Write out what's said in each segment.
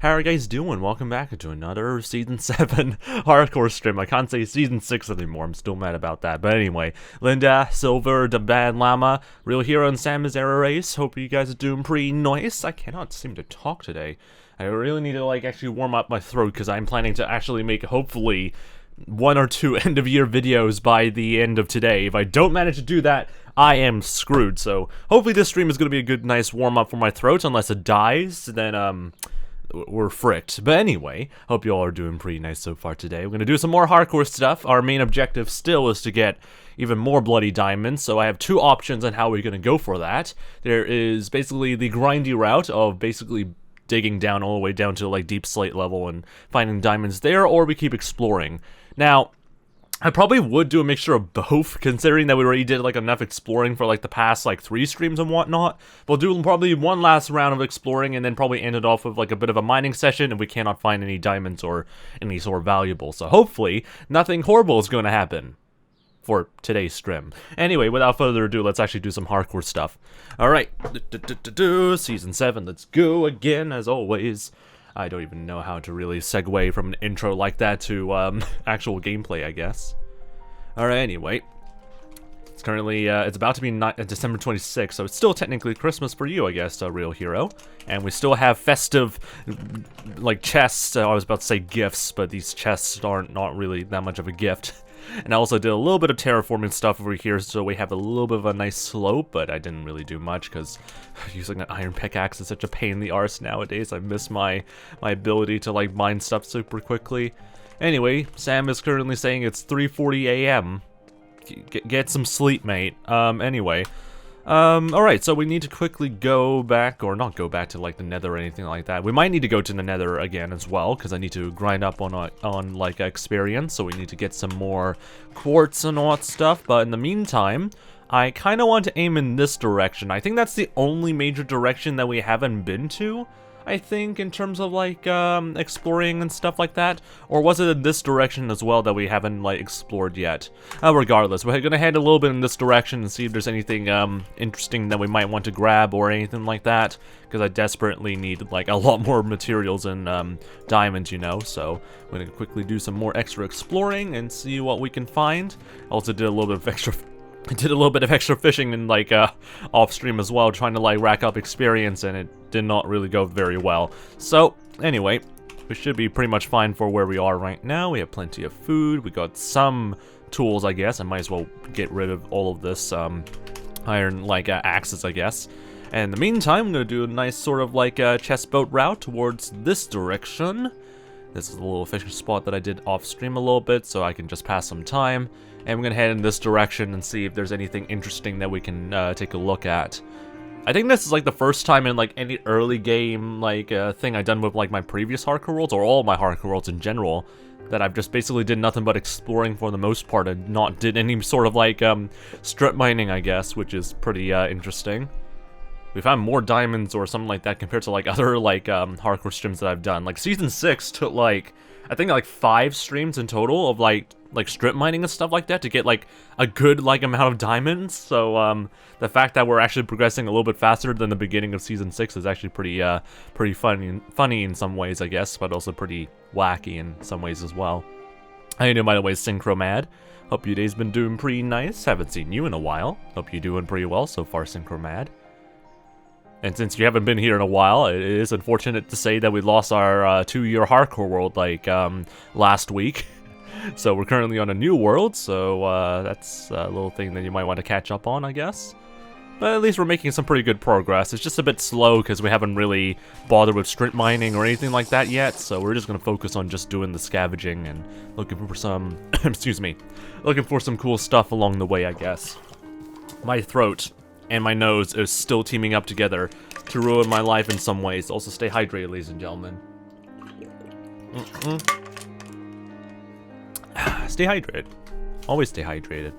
How are you guys doing? Welcome back to another Season 7 hardcore stream. I can't say Season 6 anymore, I'm still mad about that. But anyway, 𝗦cie𝗰𝗶𝗟𝗀 real hero and Sam is error race. Hope you guys are doing pretty nice. I cannot seem to talk today. I really need to actually warm up my throat because I'm planning to actually make hopefully 1 or 2 end of year videos by the end of today. If I don't manage to do that, I am screwed. So hopefully this stream is going to be a good nice warm up for my throat. Unless it dies, then we're fricked. But anyway, hope you all are doing pretty nice so far today. We're going to do some more hardcore stuff. Our main objective still is to get even more bloody diamonds, so I have 2 options on how we're going to go for that. There is basically the grindy route of basically digging down all the way down to like deep slate level and finding diamonds there, or we keep exploring. Now, I probably would do a mixture of both, considering that we already did like enough exploring for like the past like 3 streams and whatnot. We'll do probably one last round of exploring and then probably end it off with like a bit of a mining session if we cannot find any diamonds or any sort of valuable. So hopefully nothing horrible is going to happen for today's stream. Anyway, without further ado, let's actually do some hardcore stuff. Alright, Season 7, let's go again as always. I don't even know how to really segue from an intro like that to actual gameplay, I guess. Alright, anyway. It's currently, it's about to be December 26th, so it's still technically Christmas for you, I guess, real hero. And we still have festive, like, chests. I was about to say gifts, but these chests aren't not really that much of a gift. And I also did a little bit of terraforming stuff over here, so we have a little bit of a nice slope, but I didn't really do much, because using an iron pickaxe is such a pain in the arse nowadays. I miss my ability to, like, mine stuff super quickly. Anyway, Sam is currently saying it's 3:40 a.m. Get some sleep, mate. Anyway. Alright, so we need to quickly go back, or not go back to, like, the nether or anything like that. We might need to go to the nether again as well, because I need to grind up on like, experience, so we need to get some more quartz and all that stuff. But in the meantime, I kind of want to aim in this direction. I think that's the only major direction that we haven't been to, I think, in terms of, like, exploring and stuff like that. Or was it in this direction as well that we haven't, like, explored yet? Regardless, we're gonna head a little bit in this direction and see if there's anything, interesting that we might want to grab or anything like that. Because I desperately need, like, a lot more materials and, diamonds, you know. So, we're gonna quickly do some more extra exploring and see what we can find. Also did a little bit of extra... I did a little bit of extra fishing in, like, off-stream as well, trying to, like, rack up experience, and it did not really go very well. So, anyway, we should be pretty much fine for where we are right now. We have plenty of food, we got some tools, I guess. I might as well get rid of all of this, iron, like, axes, I guess. And in the meantime, I'm gonna do a nice sort of, like, chest boat route towards this direction. This is a little fishing spot that I did off-stream a little bit, so I can just pass some time. And we're gonna head in this direction and see if there's anything interesting that we can take a look at. I think this is like the first time in like any early game like thing I've done with like my previous hardcore worlds, or all my hardcore worlds in general, that I've just basically did nothing but exploring for the most part and not did any sort of like strip mining, I guess, which is pretty interesting. We found more diamonds or something like that compared to like other like hardcore streams that I've done. Like Season 6 took like, I think like 5 streams in total of like strip mining and stuff like that to get like a good like amount of diamonds. So the fact that we're actually progressing a little bit faster than the beginning of Season 6 is actually pretty funny in some ways, I guess, but also pretty wacky in some ways as well. How you doing, by the way, 𝗦cie𝗰𝗶𝗟𝗀? Hope your day's been doing pretty nice. Haven't seen you in a while. Hope you're doing pretty well so far, 𝗦cie𝗰𝗶𝗟𝗀. And since you haven't been here in a while, it is unfortunate to say that we lost our 2-year hardcore world like last week. So we're currently on a new world, so that's a little thing that you might want to catch up on, I guess. But at least we're making some pretty good progress. It's just a bit slow because we haven't really bothered with strip mining or anything like that yet, so we're just going to focus on just doing the scavenging and looking for some, excuse me, looking for some cool stuff along the way, I guess. My throat and my nose is still teaming up together to ruin my life in some ways. Also stay hydrated, ladies and gentlemen. Stay hydrated. Always stay hydrated.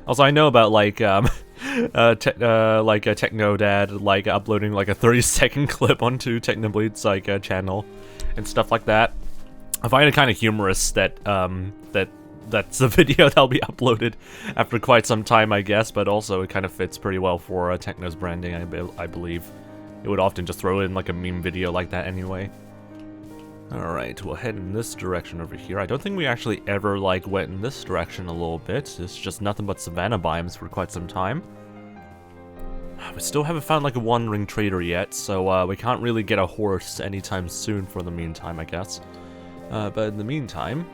Also, I know about like TechnoDad like uploading like a 30-second clip onto Technobleed's like channel and stuff like that. I find it kind of humorous that that's the video that'll be uploaded after quite some time, I guess, but also it kind of fits pretty well for Techno's branding, I believe. It would often just throw in like a meme video like that anyway. Alright, we'll head in this direction over here. I don't think we actually ever, like, went in this direction a little bit. It's just nothing but savanna biomes for quite some time. We still haven't found, like, a wandering trader yet, so, we can't really get a horse anytime soon for the meantime, I guess. But in the meantime,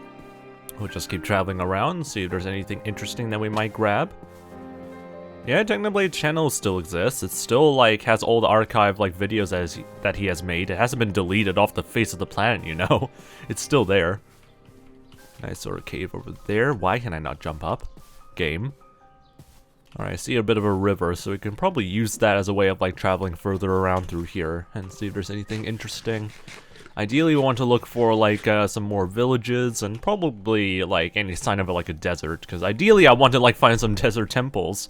we'll just keep traveling around, see if there's anything interesting that we might grab. Yeah, Technoblade channel still exists. It still, like, has all the archive, like, videos that he has made. It hasn't been deleted off the face of the planet, you know? It's still there. Nice sort of cave over there. Why can I not jump up? Game. Alright, I see a bit of a river, so we can probably use that as a way of, like, traveling further around through here and see if there's anything interesting. Ideally, we want to look for, like, some more villages and probably, like, any sign of, like, a desert. Because ideally, I want to, like, find some desert temples.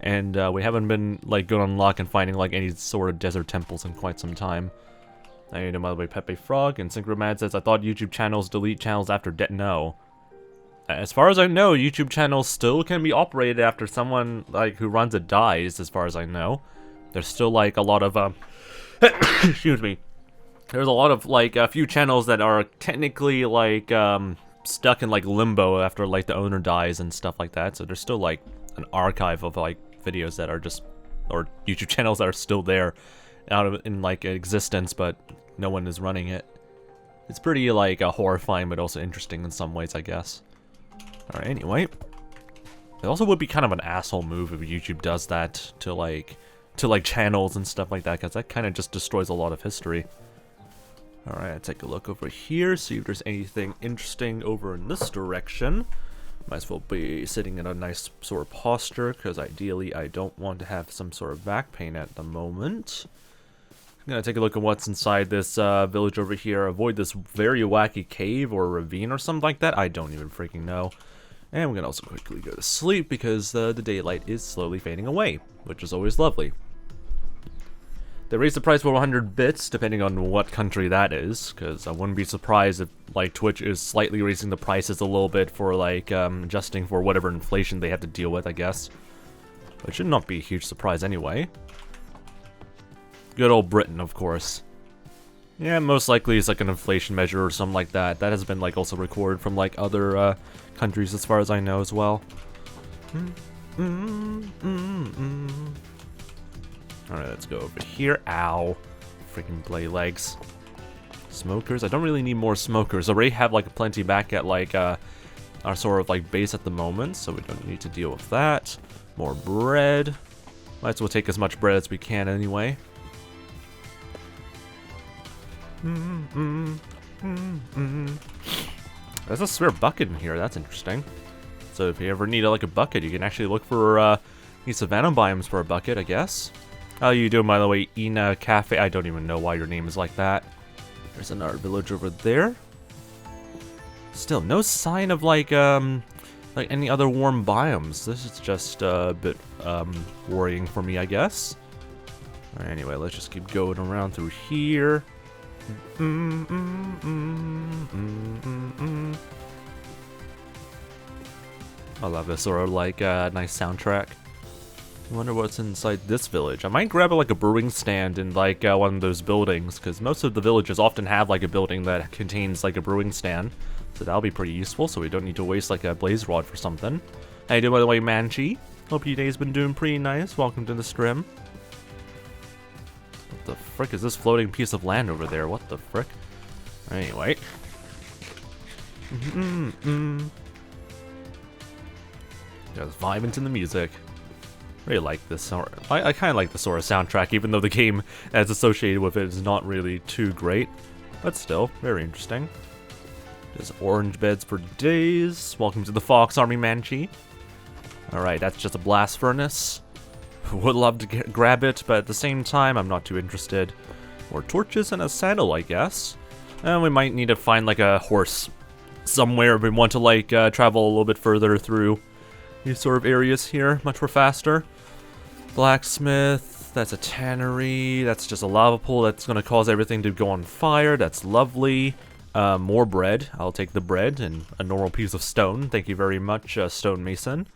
And we haven't been, like, good on luck and finding, like, any sort of desert temples in quite some time. I know, by the way, 𝗦ście𝗰𝗶𝗹 and 𝗦cie𝗰𝗶𝗹 says, I thought YouTube channels delete channels after death. No. As far as I know, YouTube channels still can be operated after someone, like, who runs it dies, as far as I know. There's still, like, a lot of, excuse me. There's a lot of, like, a few channels that are technically, like, stuck in, like, limbo after, like, the owner dies and stuff like that. So there's still, like, an archive of, like, videos that are just, or YouTube channels that are still there in, like, existence, but no one is running it. It's pretty, like, horrifying, but also interesting in some ways, I guess. Alright, anyway. It also would be kind of an asshole move if YouTube does that to, like, channels and stuff like that, because that kind of just destroys a lot of history. Alright, I'll take a look over here, see if there's anything interesting over in this direction. Might as well be sitting in a nice sort of posture, because ideally I don't want to have some sort of back pain at the moment. I'm gonna take a look at what's inside this village over here. Avoid this very wacky cave or ravine or something like that. I don't even freaking know. And we're gonna also quickly go to sleep, because the daylight is slowly fading away, which is always lovely. They raised the price for 100 bits, depending on what country that is, because I wouldn't be surprised if, like, Twitch is slightly raising the prices a little bit for, like, adjusting for whatever inflation they have to deal with, I guess. But it should not be a huge surprise anyway. Good old Britain, of course. Yeah, most likely it's like an inflation measure or something like that. That has been, like, also recorded from, like, other countries as far as I know as well. Alright, let's go over here. Ow. Freaking play legs. Smokers? I don't really need more smokers. I already have, like, plenty back at, like, our sort of, like, base at the moment, so we don't need to deal with that. More bread. Might as well take as much bread as we can anyway. There's a spare bucket in here. That's interesting. So if you ever need, like, a bucket, you can actually look for, these savanna biomes for a bucket, I guess. How you doing, by the way, 𝗦ście𝗰𝗶𝗹? I don't even know why your name is like that. There's another village over there. Still, no sign of, like any other warm biomes. This is just a bit, worrying for me, I guess. Alright, anyway, let's just keep going around through here. I love this sort of, like, nice soundtrack. I wonder what's inside this village. I might grab, like, a brewing stand in, like, one of those buildings, because most of the villages often have, like, a building that contains, like, a brewing stand. So that'll be pretty useful, so we don't need to waste, like, a blaze rod for something. How you doing, by the way, 𝗦ście𝗰𝗶𝗹? Hope your day's been doing pretty nice. Welcome to the stream. What the frick is this floating piece of land over there? What the frick? Anyway. Just vibing to the music. Really like this sort. I kind of like the sort of soundtrack, even though the game as associated with it is not really too great, but still very interesting. There's orange beds for days. Welcome to the Fox Army, 𝗦ście𝗰𝗶𝗹. All right, that's just a blast furnace. Would love to grab it, but at the same time, I'm not too interested. More torches and a saddle, I guess. And we might need to find, like, a horse somewhere if we want to, like, travel a little bit further through these sort of areas here, much more faster. Blacksmith, that's a tannery, that's just a lava pool that's going to cause everything to go on fire. That's lovely. More bread. I'll take the bread and a normal piece of stone. Thank you very much, stone mason.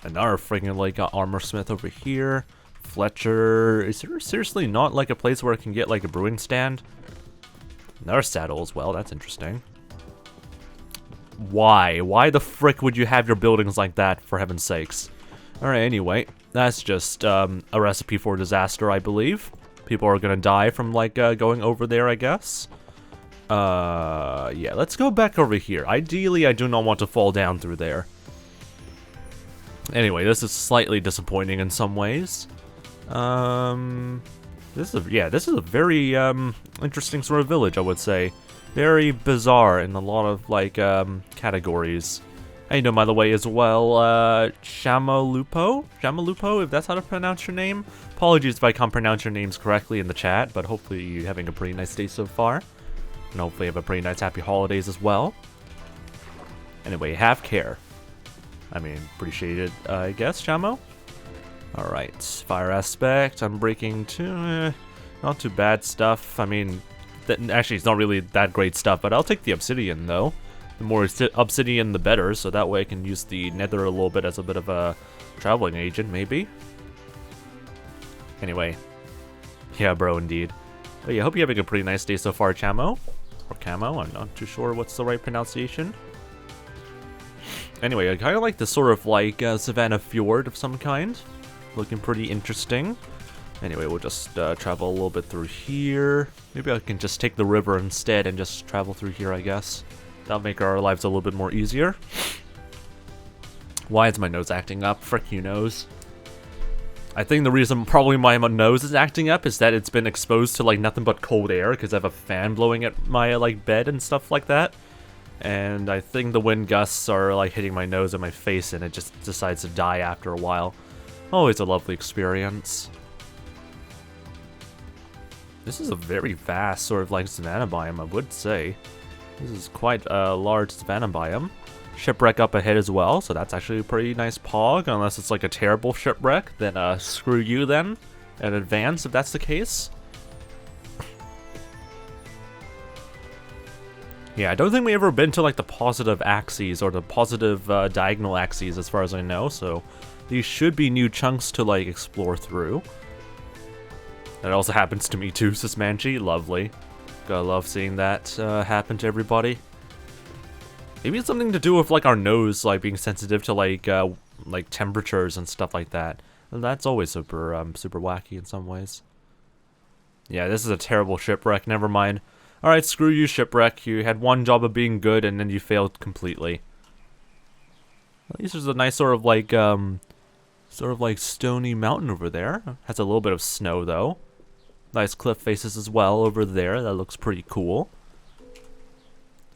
Another freaking, like, armor smith over here. Fletcher. Is there seriously not, like, a place where I can get, like, a brewing stand? Another saddle as well, that's interesting. Why? Why the frick would you have your buildings like that, for heaven's sakes? Alright, anyway, that's just a recipe for disaster, I believe. People are gonna die from, like, going over there, I guess. Yeah, let's go back over here. Ideally, I do not want to fall down through there. Anyway, this is slightly disappointing in some ways. This is a very, interesting sort of village, I would say. Very bizarre in a lot of, like, categories. I know, by the way, as well, 𝗦cie𝗰𝗶𝗹, if that's how to pronounce your name. Apologies if I can't pronounce your names correctly in the chat, but hopefully you're having a pretty nice day so far. And hopefully you have a pretty nice happy holidays as well. Anyway, have care. I mean, appreciate it, I guess, Shamo? Alright, fire aspect, unbreaking too, not too bad stuff. I mean, actually it's not really that great stuff, but I'll take the obsidian though. The more obsidian the better, so that way I can use the nether a little bit as a bit of a traveling agent, maybe. Anyway, yeah bro, indeed. But yeah, I hope you're having a pretty nice day so far, Chamo. Or Camo, I'm not too sure what's the right pronunciation. Anyway, I kind of like this sort of like Savannah Fjord of some kind. Looking pretty interesting. Anyway, we'll just travel a little bit through here. Maybe I can just take the river instead and just travel through here, I guess. That'll make our lives a little bit more easier. Why is my nose acting up? Frick you, nose. I think the reason probably my nose is acting up is that it's been exposed to like nothing but cold air because I have a fan blowing at my like bed and stuff like that. And I think the wind gusts are like hitting my nose and my face and it just decides to die after a while. Always a lovely experience. This is a very vast sort of like savanna biome, I would say. This is quite a large savanna biome. Shipwreck up ahead as well, so that's actually a pretty nice pog, unless it's like a terrible shipwreck, then screw you then, in advance if that's the case. Yeah, I don't think we've ever been to like the positive axes or the positive diagonal axes as far as I know, so these should be new chunks to like explore through. That also happens to me too, 𝗦cie𝗰𝗶𝗹, lovely. Gotta love seeing that happen to everybody. Maybe it's something to do with like our nose like being sensitive to like temperatures and stuff like that. And that's always super super wacky in some ways. Yeah, this is a terrible shipwreck, never mind. Alright, screw you shipwreck. You had one job of being good and then you failed completely. At least there's a nice sort of like stony mountain over there. Has a little bit of snow though. Nice cliff faces as well over there. That looks pretty cool.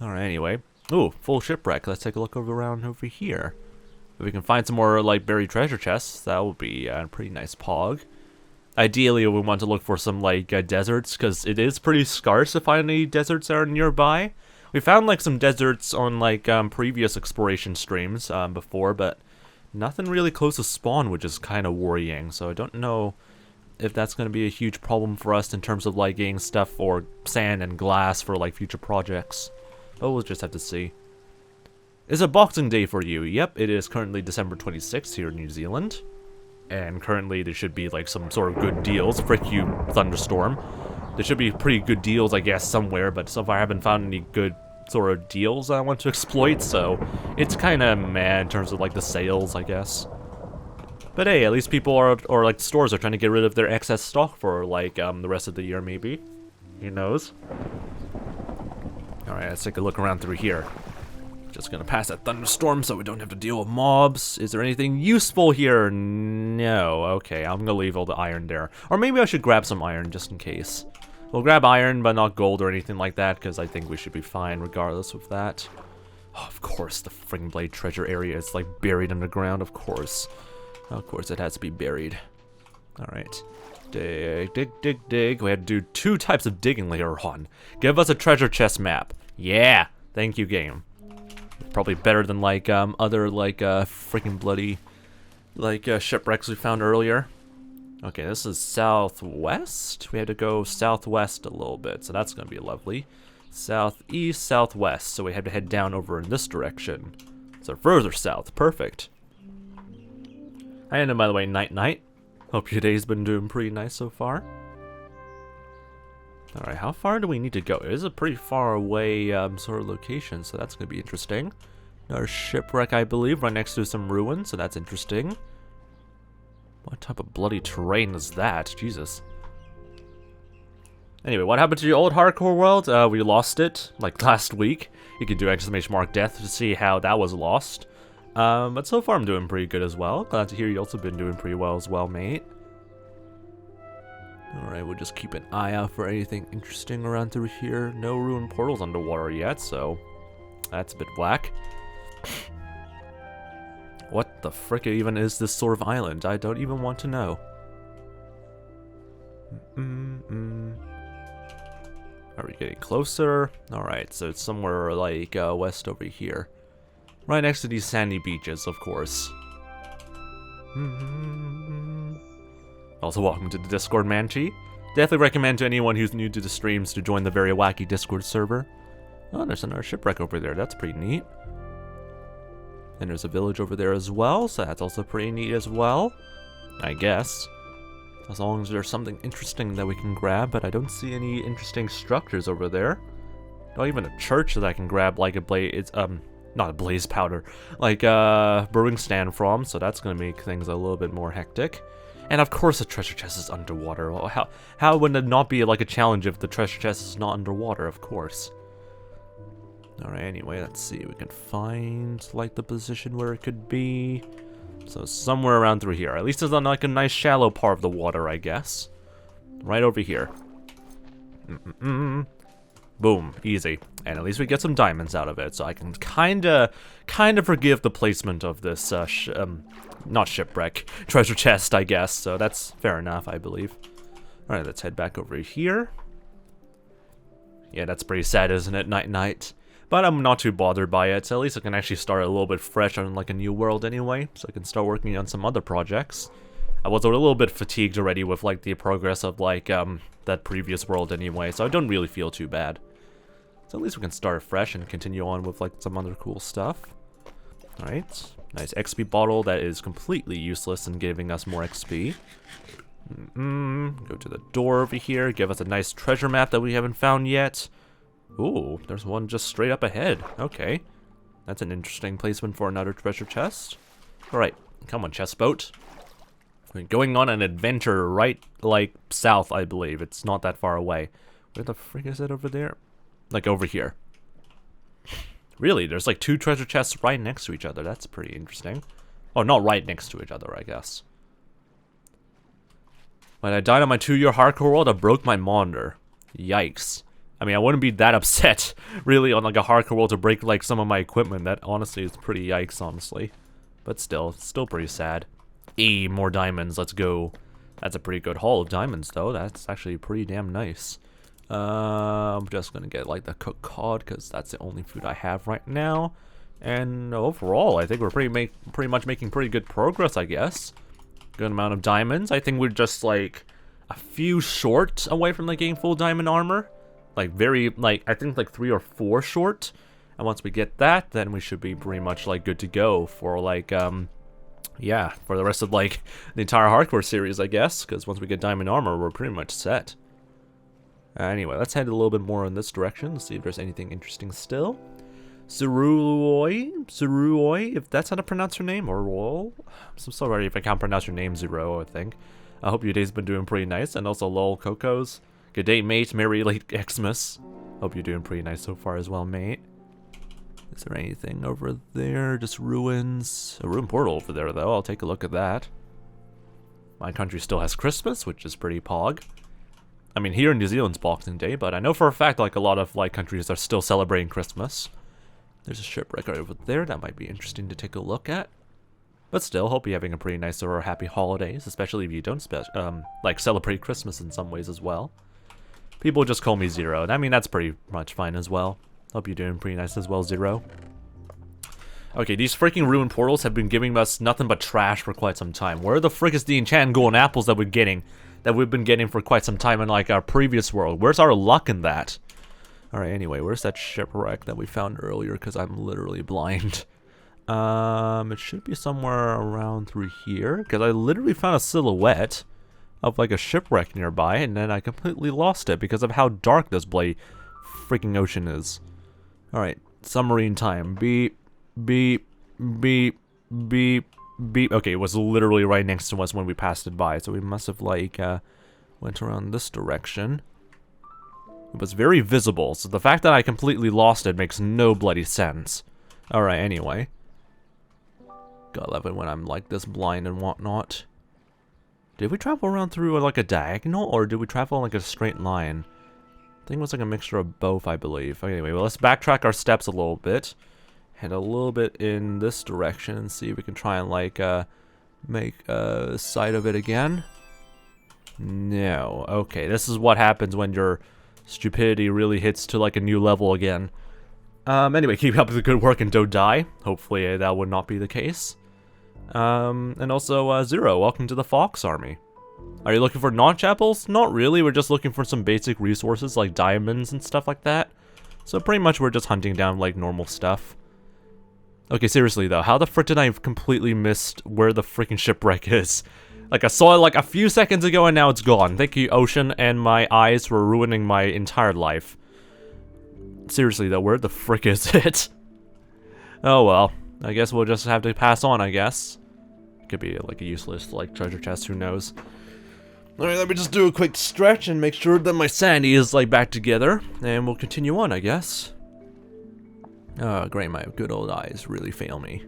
Alright, anyway. Ooh, full shipwreck. Let's take a look around over here. If we can find some more like buried treasure chests, that would be a pretty nice pog. Ideally, we want to look for some like deserts, because it is pretty scarce to find any deserts that are nearby. We found like some deserts on like previous exploration streams before, but nothing really close to spawn, which is kind of worrying. So I don't know if that's going to be a huge problem for us in terms of like getting stuff or sand and glass for like future projects. But we'll just have to see. Is it Boxing Day for you? Yep, it is currently December 26th here in New Zealand. And currently there should be like some sort of good deals. Frick you, Thunderstorm. There should be pretty good deals, I guess, somewhere, but so far I haven't found any good sort of deals I want to exploit, so it's kind of meh in terms of like the sales, I guess. But hey, at least people are, or like stores are trying to get rid of their excess stock for like the rest of the year, maybe. Who knows? Alright, let's take a look around through here. Just gonna pass that thunderstorm so we don't have to deal with mobs. Is there anything useful here? No. Okay, I'm gonna leave all the iron there. Or maybe I should grab some iron just in case. We'll grab iron, but not gold or anything like that, because I think we should be fine regardless of that. Oh, of course, the Fring Blade treasure area is like buried underground, of course. Of course, it has to be buried. Alright. Dig, dig, dig, dig. We had to do 2 types of digging later on. Give us a treasure chest map. Yeah! Thank you, game. Probably better than like other like freaking bloody like shipwrecks we found earlier. Okay, this is southwest. We had to go southwest a little bit, so that's gonna be lovely. Southeast, southwest. So we had to head down over in this direction. So further south. Perfect. And by the way, night night. Hope your day's been doing pretty nice so far. Alright, how far do we need to go? It is a pretty far away sort of location, so that's going to be interesting. Another shipwreck, I believe, right next to some ruins, so that's interesting. What type of bloody terrain is that? Jesus. Anyway, what happened to your old hardcore world? We lost it, like, last week. You can do !death to see how that was lost. But so far I'm doing pretty good as well. Glad to hear you also been doing pretty well as well, mate. Alright, we'll just keep an eye out for anything interesting around through here. No ruined portals underwater yet, so that's a bit whack. What the frick even is this sort of island? I don't even want to know. Are we getting closer? Alright, so it's somewhere like west over here. Right next to these sandy beaches, of course. Also, welcome to the Discord, 𝗦cie. Definitely recommend to anyone who's new to the streams to join the very wacky Discord server. Oh, there's another shipwreck over there. That's pretty neat. And there's a village over there as well, so that's also pretty neat as well. I guess. As long as there's something interesting that we can grab, but I don't see any interesting structures over there. Not even a church that I can grab like a blaze, not a blaze powder, like a brewing stand from, so that's gonna make things a little bit more hectic. And of course the treasure chest is underwater. Well, how would it not be like a challenge if the treasure chest is not underwater, of course. Alright, anyway, let's see. We can find like the position where it could be. So somewhere around through here. At least it's on like a nice shallow part of the water, I guess. Right over here. Boom, easy. And at least we get some diamonds out of it, so I can kinda forgive the placement of this not shipwreck, treasure chest, I guess. So that's fair enough, I believe. Alright, let's head back over here. Yeah, that's pretty sad, isn't it? Night. But I'm not too bothered by it, so at least I can actually start a little bit fresh on like a new world anyway, so I can start working on some other projects. I was a little bit fatigued already with like the progress of like that previous world anyway, so I don't really feel too bad. So at least we can start fresh and continue on with like some other cool stuff. Alright, nice XP bottle that is completely useless in giving us more XP. Go to the door over here, give us a nice treasure map that we haven't found yet. Ooh, there's one just straight up ahead. Okay. That's an interesting placement for another treasure chest. Alright, come on, chest boat. We're going on an adventure right, like, south, I believe. It's not that far away. Where the frick is it over there? Like, over here. Really, there's like two treasure chests right next to each other. That's pretty interesting. Oh, not right next to each other, I guess. When I died on my 2-year hardcore world, I broke my monitor. Yikes. I mean, I wouldn't be that upset, really, on like a hardcore world to break like some of my equipment. That honestly is pretty yikes, honestly. But still, it's still pretty sad. More diamonds, let's go. That's a pretty good haul of diamonds, though. That's actually pretty damn nice. I'm just gonna get like the cooked cod, because that's the only food I have right now. And overall, I think we're pretty much making pretty good progress, I guess. Good amount of diamonds. I think we're just like a few short away from like getting full diamond armor. Like I think like 3 or 4 short. And once we get that, then we should be pretty much like good to go for like yeah, for the rest of like the entire hardcore series, I guess, because once we get diamond armor, we're pretty much set. Anyway, let's head a little bit more in this direction, see if there's anything interesting still. 𝗦cie𝗰𝗶𝗹, if that's how to pronounce your name, or lol. I'm so sorry if I can't pronounce your name, Zero, I think. I hope your day's been doing pretty nice, and also lol Cocos. Good day, mate. Merry late Xmas. Hope you're doing pretty nice so far as well, mate. Is there anything over there? Just ruins. A ruined portal over there, though. I'll take a look at that. My country still has Christmas, which is pretty pog. I mean, here in New Zealand's Boxing Day, but I know for a fact like a lot of like countries are still celebrating Christmas. There's a shipwreck right over there. That might be interesting to take a look at. But still, hope you're having a pretty nice or happy holidays, especially if you don't like celebrate Christmas in some ways as well. People just call me Zero, and I mean that's pretty much fine as well. Hope you're doing pretty nice as well, Zero. Okay, these freaking ruined portals have been giving us nothing but trash for quite some time. Where the frick is the enchanted golden apples that we've been getting for quite some time in like our previous world? Where's our luck in that? Alright, anyway, where's that shipwreck that we found earlier? Because I'm literally blind. It should be somewhere around through here. Because I literally found a silhouette of like a shipwreck nearby, and then I completely lost it because of how dark this bloody freaking ocean is. Alright, submarine time. Beep, beep, beep, beep, beep. Okay, it was literally right next to us when we passed it by, so we must have like went around this direction. It was very visible, so the fact that I completely lost it makes no bloody sense. Alright, anyway. God love it when I'm like this blind and whatnot. Did we travel around through like a diagonal, or did we travel like a straight line? I think it was like a mixture of both, I believe. Anyway, well, let's backtrack our steps a little bit. Head a little bit in this direction and see if we can try and like make a sight of it again. No. Okay, this is what happens when your stupidity really hits to like a new level again. Anyway, keep up the good work and don't die. Hopefully that would not be the case. And also, Zero, welcome to the Fox Army. Are you looking for notch apples? Not really, we're just looking for some basic resources like diamonds and stuff like that. So pretty much we're just hunting down like normal stuff. Okay, seriously though, how the frick did I completely missed where the freaking shipwreck is? Like I saw it like a few seconds ago and now it's gone. Thank you, Ocean, and my eyes for ruining my entire life. Seriously though, where the frick is it? Oh well, I guess we'll just have to pass on, I guess. Could be like a useless like treasure chest, who knows. Alright, let me just do a quick stretch and make sure that my sanity is like back together, and we'll continue on, I guess. Oh great, my good old eyes really fail me.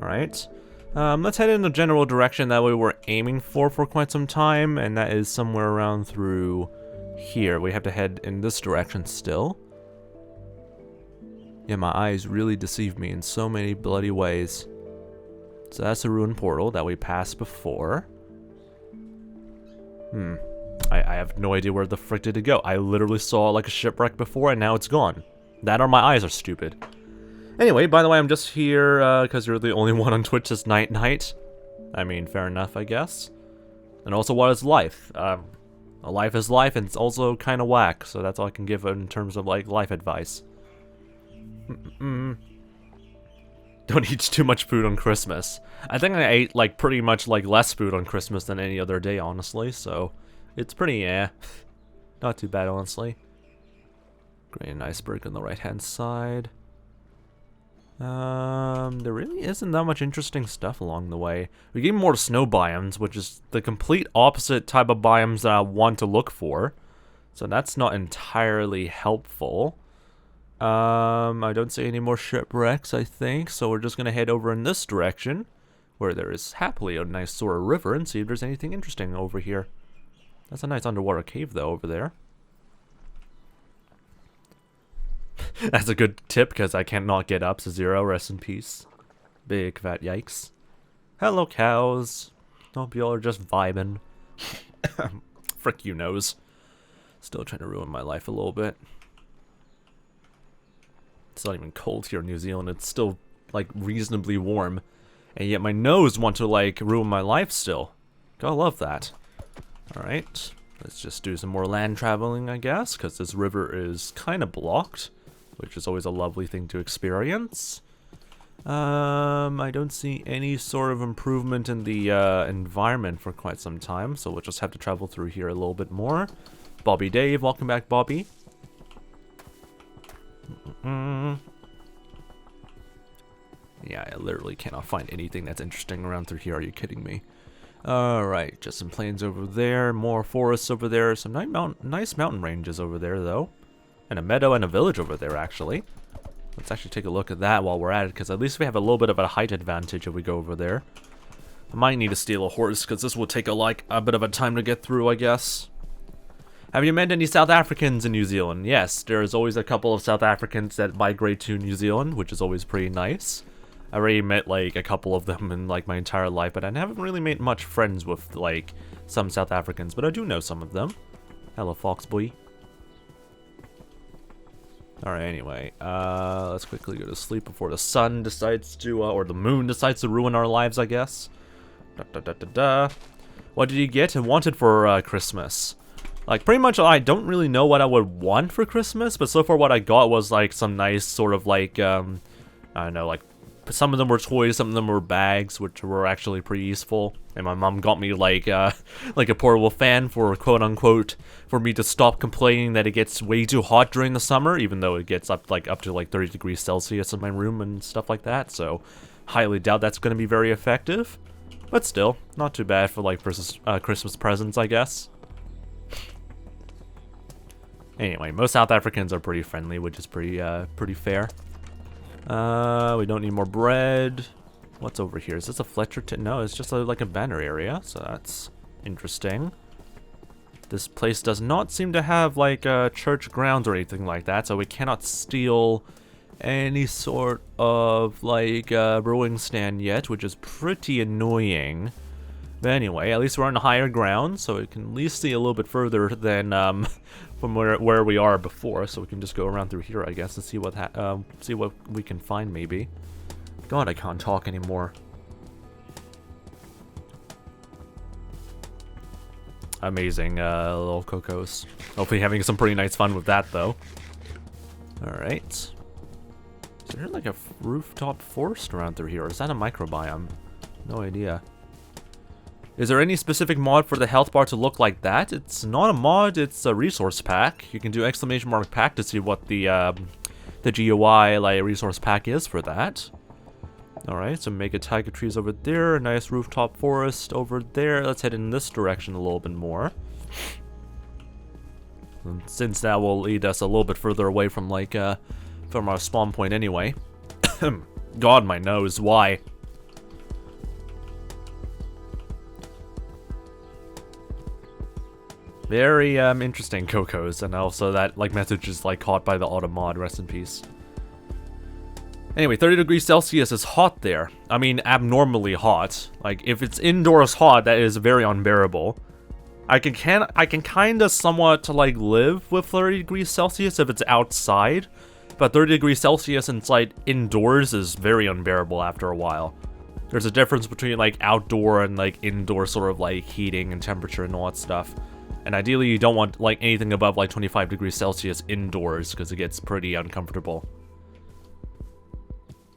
Alright. Let's head in the general direction that we were aiming for quite some time, and that is somewhere around through here. We have to head in this direction still. Yeah, my eyes really deceive me in so many bloody ways. So that's the ruined portal that we passed before. I have no idea where the frick did it go. I literally saw like a shipwreck before and now it's gone. That or my eyes are stupid. Anyway, by the way, I'm just here because you're the only one on Twitch this night. I mean, fair enough, I guess. And also, what is life? Life is life, and it's also kind of whack, so that's all I can give in terms of like life advice. Don't eat too much food on Christmas. I think I ate like pretty much like less food on Christmas than any other day, honestly, so it's pretty not too bad, honestly. Great, an iceberg on the right hand side. There really isn't that much interesting stuff along the way. We get more snow biomes, which is the complete opposite type of biomes that I want to look for. So that's not entirely helpful. I don't see any more shipwrecks, I think, so we're just gonna head over in this direction, where there is happily a nice sort of river, and see if there's anything interesting over here. That's a nice underwater cave, though, over there. That's a good tip, because I can't not get up, so Zero, rest in peace. Big fat yikes. Hello, cows. Hope y'all are just vibing. Frick you knows. Still trying to ruin my life a little bit. It's not even cold here in New Zealand. It's still, like, reasonably warm. And yet my nose wants to, like, ruin my life still. Gotta love that. Alright. Let's just do some more land traveling, I guess, because this river is kind of blocked, which is always a lovely thing to experience. I don't see any sort of improvement in the environment for quite some time, so we'll just have to travel through here a little bit more. Bobby Dave, welcome back, Bobby. Yeah, I literally cannot find anything that's interesting around through here. Are you kidding me? Alright, just some plains over there, more forests over there, some nice mountain ranges over there, though. And a meadow and a village over there, actually. Let's actually take a look at that while we're at it, because at least we have a little bit of a height advantage if we go over there. I might need to steal a horse, because this will take a bit of a time to get through, I guess. Have you met any South Africans in New Zealand? Yes, there's always a couple of South Africans that migrate to New Zealand, which is always pretty nice. I already met, like, a couple of them in, like, my entire life, but I haven't really made much friends with, like, some South Africans, but I do know some of them. Hello, Fox Boy. Alright, anyway, let's quickly go to sleep before the sun decides to, or the moon decides to ruin our lives, I guess. What did you get and wanted for, Christmas? Like, pretty much, I don't really know what I would want for Christmas, but so far what I got was, like, some nice sort of, like, I don't know, like, some of them were toys, some of them were bags, which were actually pretty useful. And my mom got me like a portable fan for quote unquote for me to stop complaining that it gets way too hot during the summer, even though it gets up to like 30 degrees Celsius in my room and stuff like that. So highly doubt that's going to be very effective, but still not too bad for like Christmas presents, I guess. Anyway, most South Africans are pretty friendly, which is pretty fair. We don't need more bread. What's over here? Is this a Fletcher No, it's just like a banner area, so that's interesting. This place does not seem to have like church grounds or anything like that, so we cannot steal any sort of like brewing stand yet, which is pretty annoying. But anyway, at least we're on higher ground, so we can at least see a little bit further than from where we are before. So we can just go around through here, I guess, and see what we can find. Maybe. God, I can't talk anymore. Amazing, little cocos. Hopefully, having some pretty nice fun with that, though. All right. Is there like a rooftop forest around through here, or is that a microbiome? No idea. Is there any specific mod for the health bar to look like that? It's not a mod, it's a resource pack. You can do ! pack to see what the GUI like resource pack is for that. Alright, so make a tiger trees over there, a nice rooftop forest over there. Let's head in this direction a little bit more. And since that will lead us a little bit further away from like from our spawn point anyway. God, my nose, why? Very interesting, Cocos, and also that like message is like caught by the auto mod. Rest in peace. Anyway, 30 degrees Celsius is hot there. I mean, abnormally hot. Like if it's indoors hot, that is very unbearable. I can kind of somewhat like live with 30 degrees Celsius if it's outside, but 30 degrees Celsius inside indoors is very unbearable after a while. There's a difference between like outdoor and like indoor sort of like heating and temperature and all that stuff. And ideally, you don't want like anything above like 25 degrees Celsius indoors because it gets pretty uncomfortable.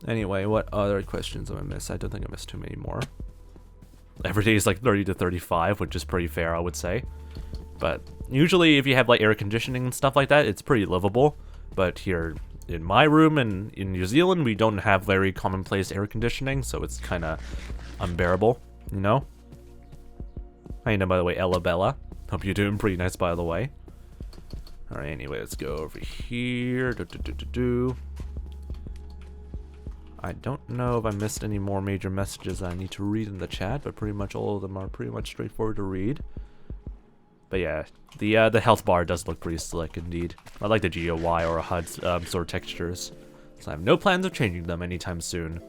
Anyway, what other questions have I missed? I don't think I missed too many more. Every day is like 30 to 35, which is pretty fair, I would say. But usually, if you have like air conditioning and stuff like that, it's pretty livable. But here in my room and in New Zealand, we don't have very commonplace air conditioning, so it's kind of unbearable, you know? How you know, by the way, 𝗟𝗶. Hope you're doing pretty nice, by the way. Alright, anyway, let's go over here. I don't know if I missed any more major messages I need to read in the chat, but pretty much all of them are pretty much straightforward to read. But yeah, the health bar does look pretty slick indeed. I like the GUI or HUD sort of textures, so I have no plans of changing them anytime soon.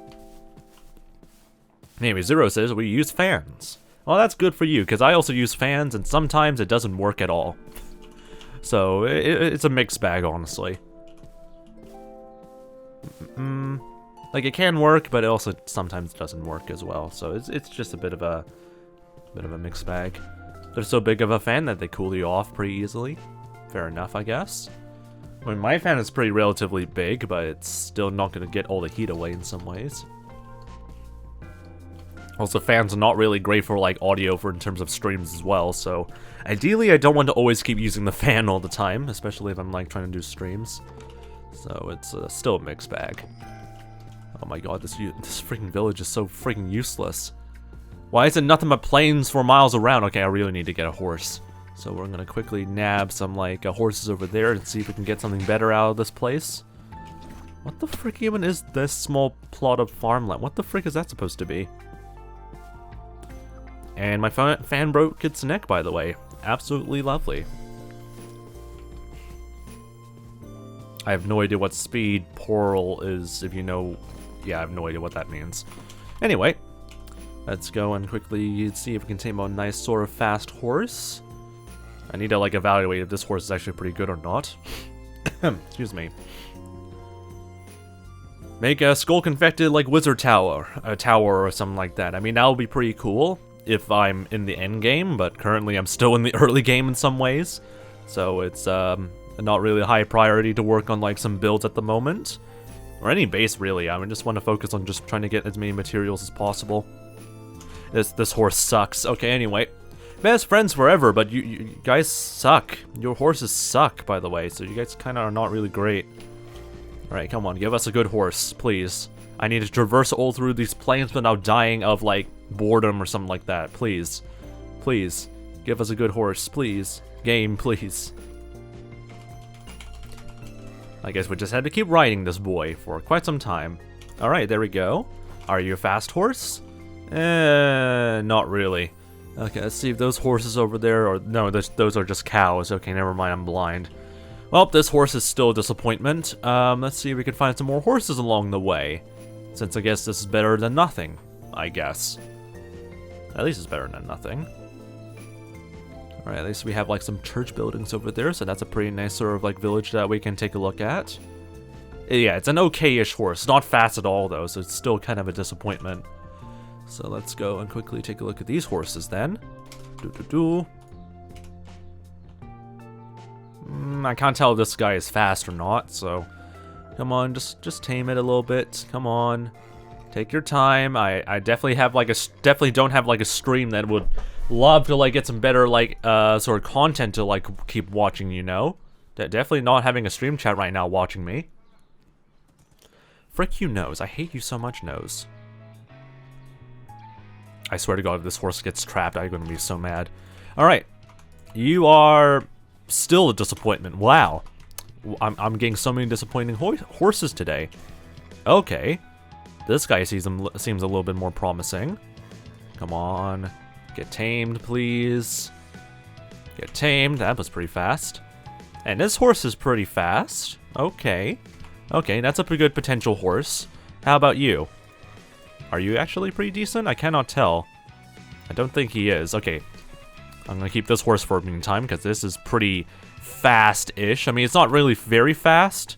Anyway, Zero says we use fans. Well, that's good for you, because I also use fans, and sometimes it doesn't work at all. So, it's a mixed bag, honestly. Like, it can work, but it also sometimes doesn't work as well. So, it's just a bit of a mixed bag. They're so big of a fan that they cool you off pretty easily. Fair enough, I guess. I mean, my fan is pretty relatively big, but it's still not going to get all the heat away in some ways. Also, fans are not really great for like audio in terms of streams as well, so ideally I don't want to always keep using the fan all the time, especially if I'm like trying to do streams. So it's still a mixed bag. Oh my god, this freaking village is so freaking useless. Why is it nothing but plains for miles around? Okay, I really need to get a horse. So we're gonna quickly nab some like horses over there and see if we can get something better out of this place. What the frick even is this small plot of farmland? What the frick is that supposed to be? And my fan broke its neck, by the way. Absolutely lovely. I have no idea what 𝗦cie𝗰𝗶𝗹 is, if you know. Yeah, I have no idea what that means. Anyway, let's go and quickly see if we can tame a nice sort of fast horse. I need to like evaluate if this horse is actually pretty good or not. Excuse me. Make a skull confected like wizard tower, a tower or something like that. I mean, that would be pretty cool if I'm in the end game, but currently I'm still in the early game in some ways, so it's not really a high priority to work on like some builds at the moment. Or any base, really. I just want to focus on just trying to get as many materials as possible. This horse sucks. Okay, anyway. Best friends forever, but you guys suck. Your horses suck, by the way, so you guys kind of are not really great. Alright, come on, give us a good horse, please. I need to traverse all through these plains without dying of, like, boredom or something like that. Please. Please. Give us a good horse, please. Game, please. I guess we just had to keep riding this boy for quite some time. Alright, there we go. Are you a fast horse? Not really. Okay, let's see if those horses over there are... No, those are just cows. Okay, never mind, I'm blind. Well, this horse is still a disappointment. Let's see if we can find some more horses along the way. Since I guess this is better than nothing, I guess. At least it's better than nothing. Alright, at least we have like some church buildings over there, so that's a pretty nice sort of like village that we can take a look at. Yeah, it's an okay-ish horse. Not fast at all though, so it's still kind of a disappointment. So let's go and quickly take a look at these horses then. I can't tell if this guy is fast or not, so come on, just tame it a little bit. Come on, take your time. I definitely have like definitely don't have like a stream that would love to like get some better like sort of content to like keep watching, you know. Definitely not having a stream chat right now watching me. Frick you, Nose. I hate you so much, Nose. I swear to God, if this horse gets trapped, I'm going to be so mad. Alright. You are still a disappointment. Wow. I'm getting so many disappointing horses today. Okay. This guy seems a little bit more promising. Come on. Get tamed, please. Get tamed. That was pretty fast. And this horse is pretty fast. Okay. Okay, that's a pretty good potential horse. How about you? Are you actually pretty decent? I cannot tell. I don't think he is. Okay. I'm gonna keep this horse for a meantime, because this is pretty fast-ish. I mean, it's not really very fast,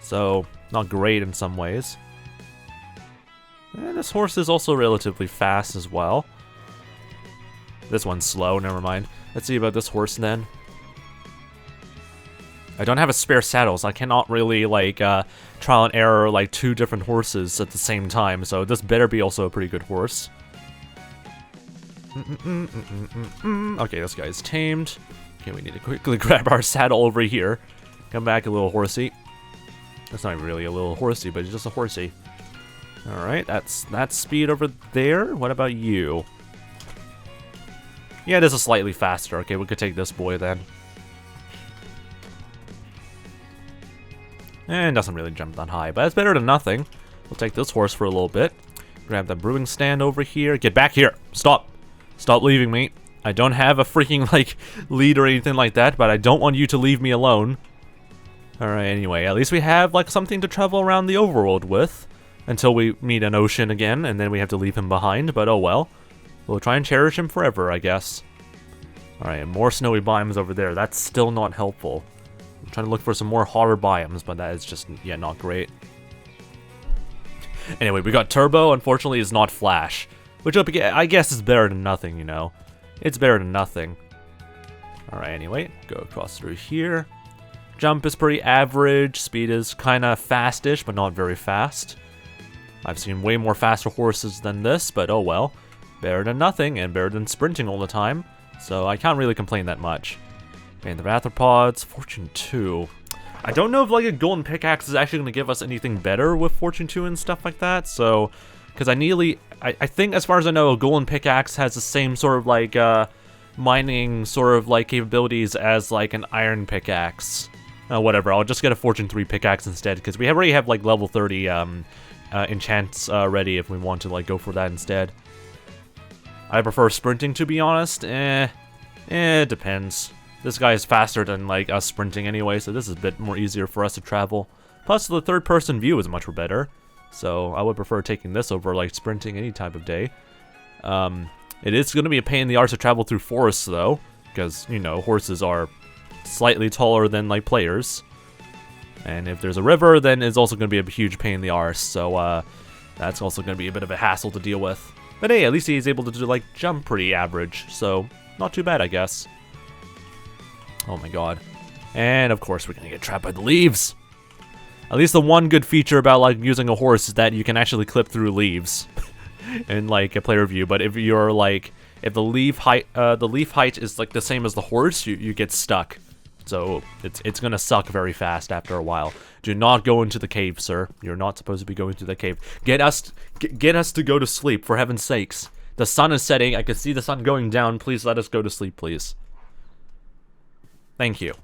so not great in some ways. And this horse is also relatively fast as well. This one's slow, never mind. Let's see about this horse then. I don't have a spare saddle, so I cannot really, like, trial and error, like, two different horses at the same time, so this better be also a pretty good horse. Okay, this guy's tamed. Okay, we need to quickly grab our saddle over here. Come back, a little horsey. That's not really a little horsey, but it's just a horsey. Alright, that's speed over there. What about you? Yeah, this is slightly faster. Okay, we could take this boy then. And doesn't really jump that high, but it's better than nothing. We'll take this horse for a little bit. Grab the brewing stand over here. Get back here! Stop! Stop leaving me. I don't have a freaking, like, lead or anything like that, but I don't want you to leave me alone. Alright, anyway, at least we have, like, something to travel around the overworld with. Until we meet an ocean again, and then we have to leave him behind, but oh well. We'll try and cherish him forever, I guess. Alright, more snowy biomes over there. That's still not helpful. I'm trying to look for some more hotter biomes, but that is just, yeah, not great. Anyway, we got Turbo. Unfortunately, is not Flash. Which, I guess, is better than nothing, you know. It's better than nothing. Alright, anyway, go across through here. Jump is pretty average. Speed is kind of fast-ish, but not very fast. I've seen way more faster horses than this, but oh well. Better than nothing, and better than sprinting all the time. So I can't really complain that much. And the arthropods, Fortune 2. I don't know if like a golden pickaxe is actually going to give us anything better with Fortune 2 and stuff like that, so... Because I think as far as I know, a golden pickaxe has the same sort of like, mining sort of like capabilities as like an iron pickaxe. Whatever, I'll just get a Fortune 3 pickaxe instead, because we already have like level 30 enchants ready if we want to like go for that instead. I prefer sprinting, to be honest. It depends. This guy is faster than like us sprinting anyway, so this is a bit more easier for us to travel. Plus the third person view is much better. So I would prefer taking this over like sprinting any type of day. It is going to be a pain in the arse to travel through forests though, because, you know, horses are slightly taller than like players. And if there's a river, then it's also going to be a huge pain in the arse, so that's also going to be a bit of a hassle to deal with. But hey, at least he's able to do like jump pretty average, so not too bad, I guess. Oh my god. And of course we're going to get trapped by the leaves. At least the one good feature about like using a horse is that you can actually clip through leaves in like a player view. But if you're like, if the leaf height is like the same as the horse, you get stuck. So it's gonna suck very fast after a while. Do not go into the cave, sir. You're not supposed to be going to the cave. Get us to go to sleep, for heaven's sakes. The sun is setting. I can see the sun going down. Please let us go to sleep, please. Thank you.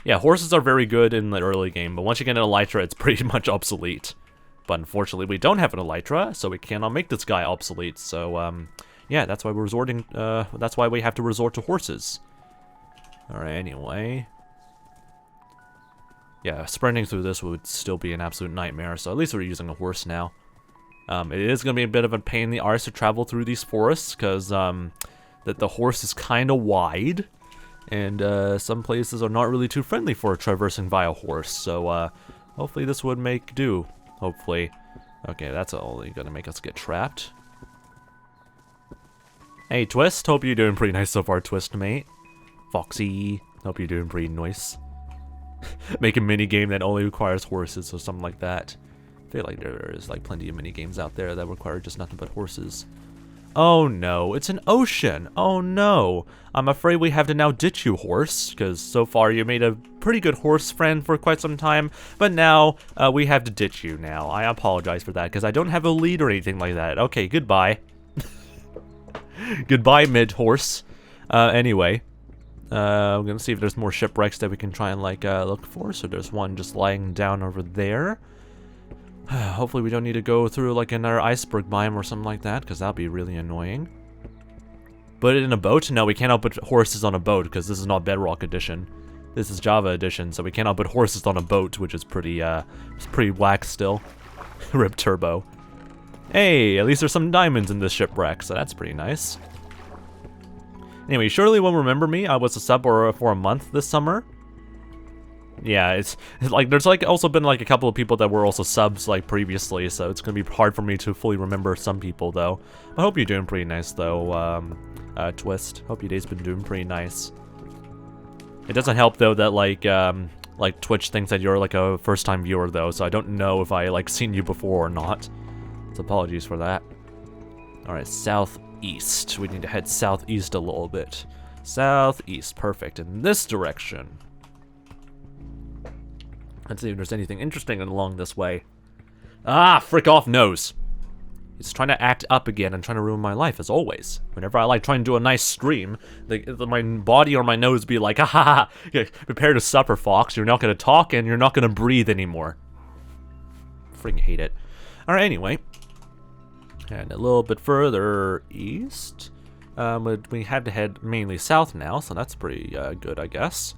Yeah, horses are very good in the early game, but once you get an elytra, it's pretty much obsolete. But unfortunately, we don't have an elytra, so we cannot make this guy obsolete. So, yeah, that's why we're resorting. That's why we have to resort to horses. All right. Anyway. Yeah, sprinting through this would still be an absolute nightmare. So at least we're using a horse now. It is going to be a bit of a pain in the arse to travel through these forests because the horse is kind of wide. And some places are not really too friendly for traversing via horse. So hopefully this would make do. Hopefully. Okay, that's only going to make us get trapped. Hey, Twist. Hope you're doing pretty nice so far, Twist, mate. Foxy. Hope you're doing pretty nice. Make a mini game that only requires horses or something like that. I feel like there is like plenty of mini games out there that require just nothing but horses. Oh no, it's an ocean. Oh no. I'm afraid we have to now ditch you, horse, because so far you made a pretty good horse friend for quite some time, but now we have to ditch you now. I apologize for that because I don't have a lead or anything like that. Okay, goodbye. Goodbye, mid-horse. Anyway. I'm gonna see if there's more shipwrecks that we can try and like look for. So there's one just lying down over there. Hopefully we don't need to go through like another iceberg biome or something like that, because that'd be really annoying. Put it in a boat? No, we cannot put horses on a boat because this is not Bedrock Edition. This is Java Edition, so we cannot put horses on a boat, which is pretty whack still. Rip Turbo. Hey, at least there's some diamonds in this shipwreck, so that's pretty nice. Anyway, you surely won't remember me. I was a sub for a month this summer. Yeah, it's like there's like also been like a couple of people that were also subs like previously, so it's gonna be hard for me to fully remember some people though. I hope you're doing pretty nice though, Twist. Hope your day's been doing pretty nice. It doesn't help though that like Twitch thinks that you're like a first-time viewer though, so I don't know if I like seen you before or not. So apologies for that. All right, southeast. We need to head southeast a little bit. Southeast, perfect. In this direction. Let's see if there's anything interesting along this way. Ah, frick off nose. He's trying to act up again and trying to ruin my life, as always. Whenever I like try and do a nice stream, my body or my nose be like, ha ha ha, prepare to suffer, Fox. You're not going to talk and you're not going to breathe anymore. Freaking hate it. Alright, anyway. And a little bit further east. We had to head mainly south now, so that's pretty good, I guess.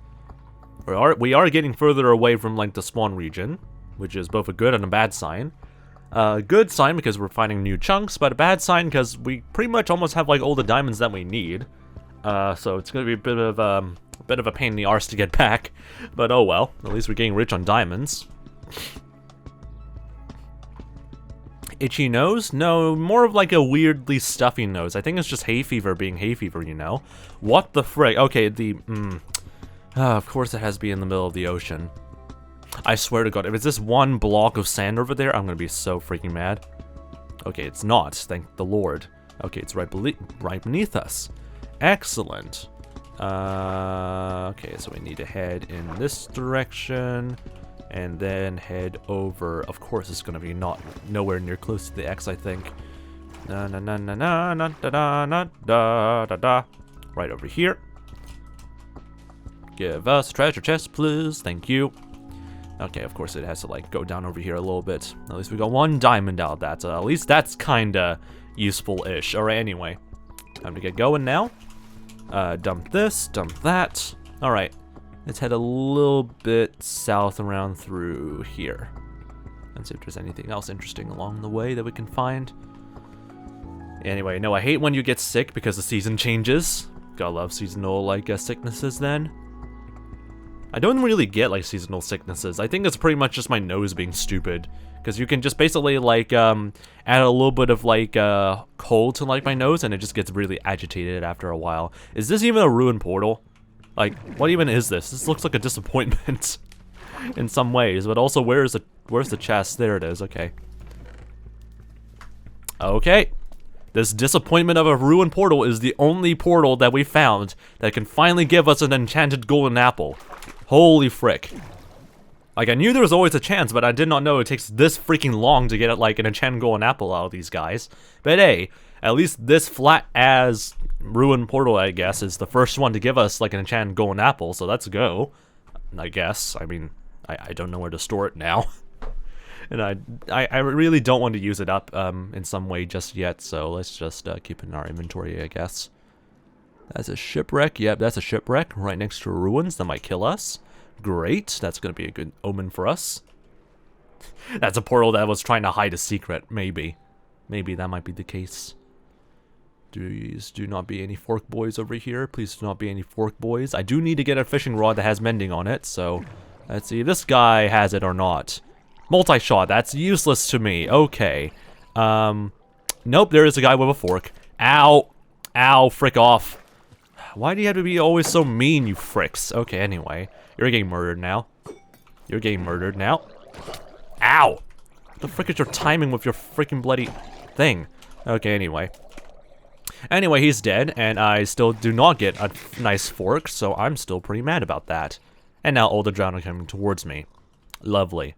We are getting further away from like the spawn region, which is both a good and a bad sign. Good sign because we're finding new chunks, but a bad sign because we pretty much almost have like all the diamonds that we need. So it's gonna be a bit of a pain in the arse to get back, but oh well. At least we're getting rich on diamonds. Itchy nose? No, more of like a weirdly stuffy nose. I think it's just hay fever being hay fever, you know? What the frick? Okay, of course it has to be in the middle of the ocean. I swear to God, if it's this one block of sand over there, I'm gonna be so freaking mad. Okay, it's not, thank the Lord. Okay, it's right beneath us. Excellent. Okay, so we need to head in this direction. And then head over. Of course, it's gonna be nowhere near close to the X, I think. Na na na na na na da da da da da. Right over here. Give us a treasure chest, please. Thank you. Okay, of course it has to like go down over here a little bit. At least we got one diamond out of that. So at least that's kinda useful-ish. Alright, anyway. Time to get going now. Dump this, dump that. Alright. Let's head a little bit south around through here. And see if there's anything else interesting along the way that we can find. Anyway, no, I hate when you get sick because the season changes. Gotta love seasonal, like, sicknesses then. I don't really get, like, seasonal sicknesses. I think it's pretty much just my nose being stupid. Because you can just basically, like, add a little bit of, like, cold to, like, my nose, and it just gets really agitated after a while. Is this even a ruined portal? Like, what even is this? This looks like a disappointment. in some ways. But also, where's the chest? There it is. Okay. Okay. This disappointment of a ruined portal is the only portal that we found that can finally give us an enchanted golden apple. Holy frick. Like, I knew there was always a chance, but I did not know it takes this freaking long to get, like, an enchanted golden apple out of these guys. But hey, at least this flat-as ruined portal, I guess, is the first one to give us, like, an enchanted golden apple, so let's go. I guess. I mean, I don't know where to store it now. And I really don't want to use it up in some way just yet, so let's just keep it in our inventory, I guess. That's a shipwreck. Yep, that's a shipwreck right next to ruins that might kill us. Great, that's going to be a good omen for us. That's a portal that was trying to hide a secret, maybe. Maybe that might be the case. Please do not be any fork boys over here. Please do not be any fork boys. I do need to get a fishing rod that has mending on it, so let's see if this guy has it or not. Multi-shot, that's useless to me. Okay. Nope, there is a guy with a fork. Ow. Ow, frick off. Why do you have to be always so mean, you fricks? Okay, anyway. You're getting murdered now. You're getting murdered now. Ow! What the frick is your timing with your freaking bloody thing? Okay, anyway. Anyway, he's dead, and I still do not get a nice fork, so I'm still pretty mad about that. And now all the drown are coming towards me. Lovely.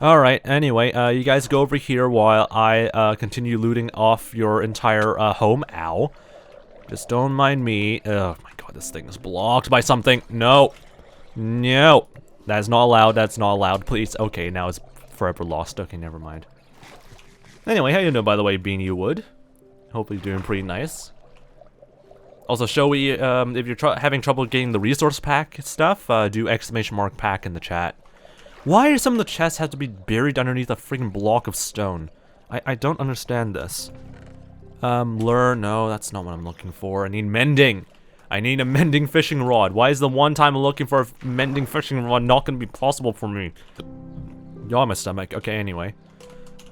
Alright, anyway, you guys go over here while I continue looting off your entire home. Ow. Just don't mind me. Oh my god, this thing is blocked by something. No. No. That's not allowed, that's not allowed, please. Okay, now it's forever lost. Okay, never mind. Anyway, how you doing, by the way, Beanie Wood? Hopefully doing pretty nice. Also, shall we, if you're having trouble getting the resource pack stuff, do !pack in the chat. Why do some of the chests have to be buried underneath a freaking block of stone? I don't understand this. Lure, no, that's not what I'm looking for. I need mending. I need a mending fishing rod. Why is the one time I'm looking for a mending fishing rod not going to be possible for me? Yaw, my stomach. Okay, anyway.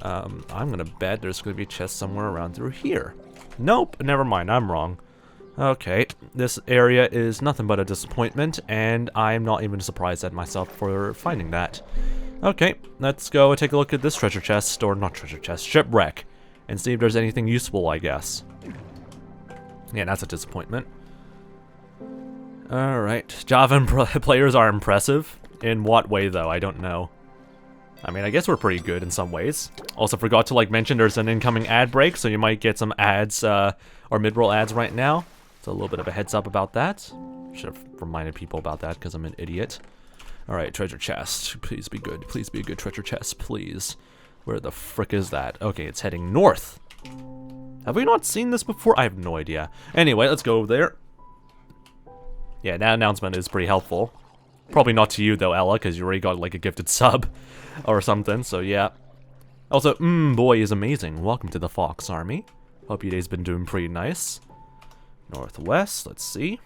I'm going to bet there's going to be a chest somewhere around through here. Nope, never mind, I'm wrong. Okay, this area is nothing but a disappointment, and I'm not even surprised at myself for finding that. Okay, let's go take a look at this treasure chest, or not treasure chest, shipwreck, and see if there's anything useful, I guess. Yeah, that's a disappointment. Alright, Java players are impressive. In what way, though? I don't know. I mean, I guess we're pretty good in some ways. Also forgot to, like, mention there's an incoming ad break, so you might get some ads, or mid-roll ads right now. So a little bit of a heads up about that. Should have reminded people about that because I'm an idiot. Alright, treasure chest. Please be good. Please be a good treasure chest, please. Where the frick is that? Okay, it's heading north. Have we not seen this before? I have no idea. Anyway, let's go over there. Yeah, that announcement is pretty helpful. Probably not to you though, Ella, because you already got like a gifted sub or something, so yeah. Also, boy is amazing. Welcome to the Fox Army. Hope your day's been doing pretty nice. Northwest, let's see.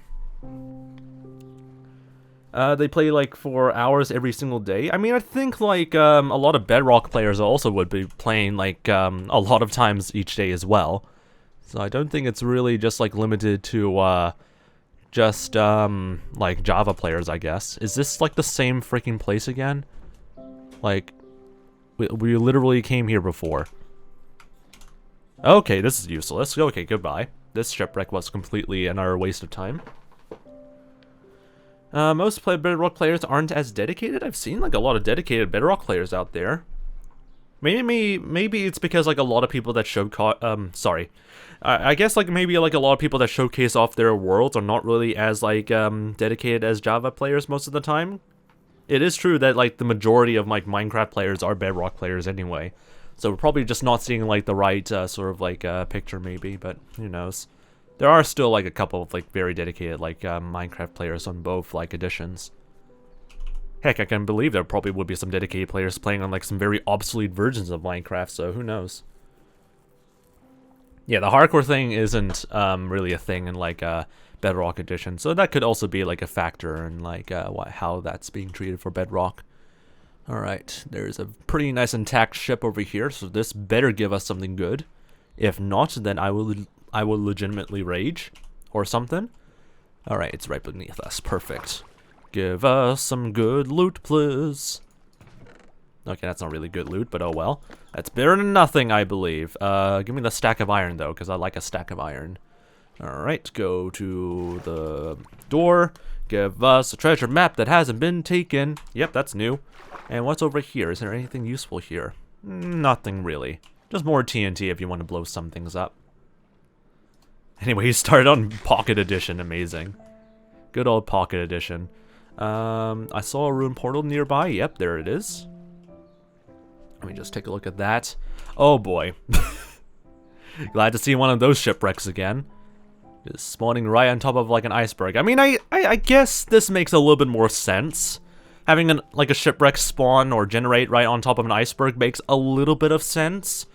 They play like for hours every single day. I mean, I think like a lot of Bedrock players also would be playing like a lot of times each day as well. So I don't think it's really just like limited to just like Java players, I guess. Is this like the same freaking place again? Like we literally came here before. Okay, this is useless. Okay, goodbye. This shipwreck was completely another waste of time. Most Bedrock players aren't as dedicated. I've seen like a lot of dedicated Bedrock players out there. Maybe it's because like a lot of people that I guess like maybe like a lot of people that showcase off their worlds are not really as like dedicated as Java players most of the time. It is true that like the majority of like Minecraft players are Bedrock players anyway. So we're probably just not seeing like the right sort of like picture maybe, but who knows. There are still like a couple of like very dedicated like Minecraft players on both like editions. Heck, I can believe there probably would be some dedicated players playing on like some very obsolete versions of Minecraft, so who knows. Yeah, the hardcore thing isn't really a thing in like Bedrock edition, so that could also be like a factor in like how that's being treated for Bedrock. Alright, there's a pretty nice intact ship over here, so this better give us something good. If not, then I will legitimately rage or something. Alright, it's right beneath us. Perfect. Give us some good loot, please. Okay, that's not really good loot, but oh well. That's better than nothing, I believe. Give me the stack of iron, though, because I like a stack of iron. Alright, go to the door. Give us a treasure map that hasn't been taken. Yep, that's new. And what's over here? Is there anything useful here? Nothing really. Just more TNT if you want to blow some things up. Anyway, he started on Pocket Edition. Amazing. Good old Pocket Edition. I saw a ruined portal nearby. Yep, there it is. Let me just take a look at that. Oh boy. Glad to see one of those shipwrecks again. Just spawning right on top of like an iceberg. I mean, I guess this makes a little bit more sense. Having like a shipwreck spawn or generate right on top of an iceberg makes a little bit of sense.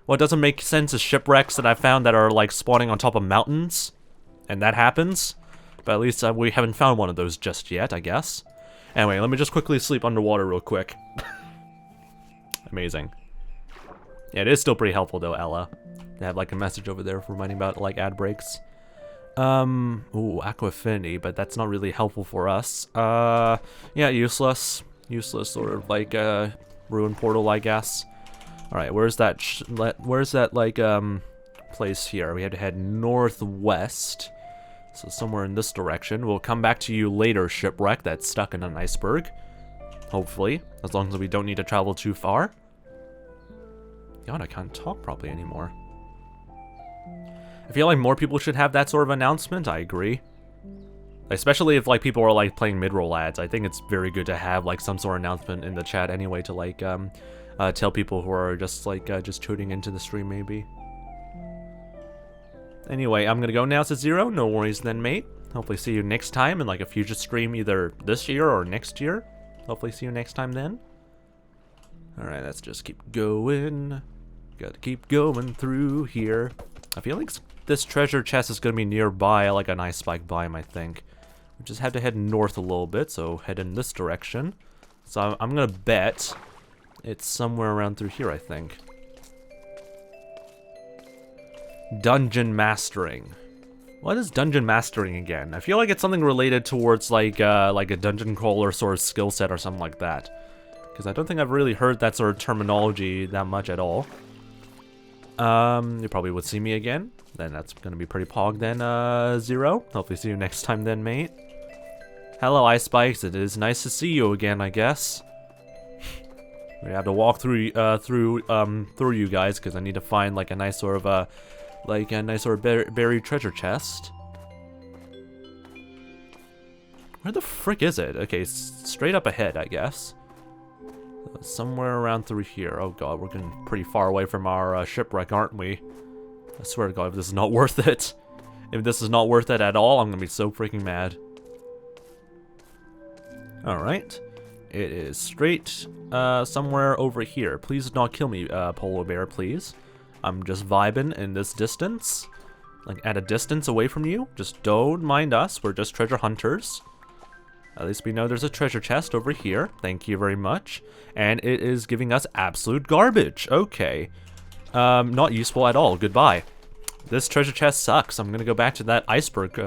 What doesn't make sense is shipwrecks that I found that are like spawning on top of mountains. And that happens. But at least we haven't found one of those just yet, I guess. Anyway, let me just quickly sleep underwater real quick. Amazing. Yeah, it is still pretty helpful though, Ella. They have like a message over there reminding about like ad breaks. Ooh, 𝗦cie𝗰𝗶𝗹, but that's not really helpful for us. Yeah, useless. Useless sort of like ruined portal, I guess. Alright, where's that like place here? We had to head northwest. So somewhere in this direction. We'll come back to you later, shipwreck that's stuck in an iceberg. Hopefully, as long as we don't need to travel too far. God, I can't talk properly anymore. I feel like more people should have that sort of announcement. I agree. Especially if like people are like playing mid-roll ads. I think it's very good to have like some sort of announcement in the chat anyway to like tell people who are just like just tuning into the stream maybe. Anyway, I'm gonna go now to 0. No worries then, mate. Hopefully see you next time in like a future stream either this year or next year. Hopefully see you next time then. Alright, let's just keep going. Gotta keep going through here. I feel like this treasure chest is gonna be nearby, like an 𝗦cie𝗰𝗶𝗹, I think. We just have to head north a little bit, so head in this direction. So I'm gonna bet it's somewhere around through here, I think. Dungeon mastering. What is dungeon mastering again? I feel like it's something related towards like a dungeon crawler sort of skill set or something like that. Because I don't think I've really heard that sort of terminology that much at all. You probably would see me again. Then that's gonna be pretty pog then, 0. Hopefully see you next time then, mate. Hello, 𝗦cie𝗰𝗶𝗹. It is nice to see you again, I guess. We have to walk through you guys because I need to find like a nice sort of buried treasure chest. Where the frick is it? Okay, straight up ahead, I guess. Somewhere around through here. Oh god, we're getting pretty far away from our shipwreck, aren't we? I swear to god, if this is not worth it. If this is not worth it at all, I'm gonna be so freaking mad. Alright. It is straight somewhere over here. Please do not kill me, polar bear, please. I'm just vibing in this distance. Like, at a distance away from you. Just don't mind us. We're just treasure hunters. At least we know there's a treasure chest over here. Thank you very much. And it is giving us absolute garbage. Okay. Not useful at all. Goodbye. This treasure chest sucks. I'm gonna go back to that iceberg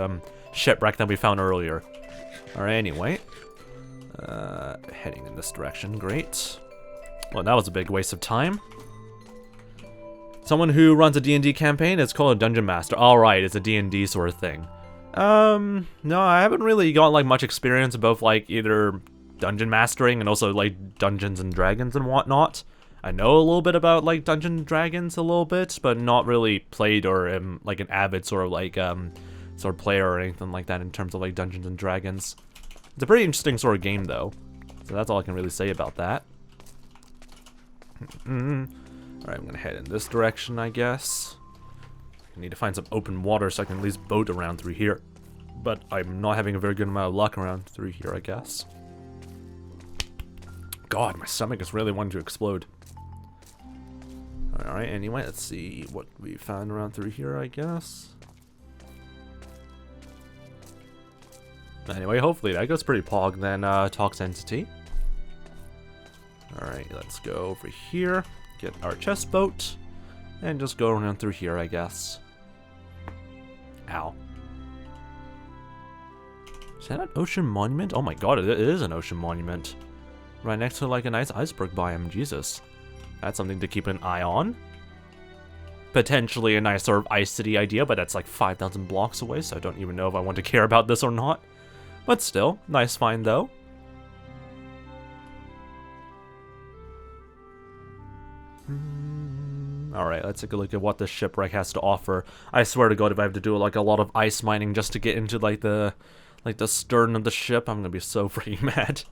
shipwreck that we found earlier. Alright, anyway. Heading in this direction. Great. Well, that was a big waste of time. Someone who runs a D&D campaign, it's called a Dungeon Master. Alright, it's a D&D sort of thing. No, I haven't really got like much experience of both like either dungeon mastering and also like Dungeons and Dragons and whatnot. I know a little bit about like Dungeons and Dragons a little bit, but not really played or am like an avid sort of like sort of player or anything like that in terms of like Dungeons and Dragons. It's a pretty interesting sort of game though, so that's all I can really say about that. Alright, I'm gonna head in this direction, I guess. I need to find some open water so I can at least boat around through here. But I'm not having a very good amount of luck around through here, I guess. God, my stomach is really wanting to explode. Alright, anyway, let's see what we found around through here, I guess. Anyway, hopefully that goes pretty pog then, 𝗏𝗏𝗏. Alright, let's go over here. Get our chest boat. And just go around through here, I guess. Ow. Is that an ocean monument? Oh my god, it is an ocean monument. Right next to like a nice iceberg biome. Jesus. That's something to keep an eye on. Potentially a nice sort of ice city idea, but that's like 5,000 blocks away, so I don't even know if I want to care about this or not. But still, nice find though. Alright, let's take a look at what this shipwreck has to offer. I swear to God, if I have to do like a lot of ice mining just to get into like the stern of the ship, I'm gonna be so freaking mad.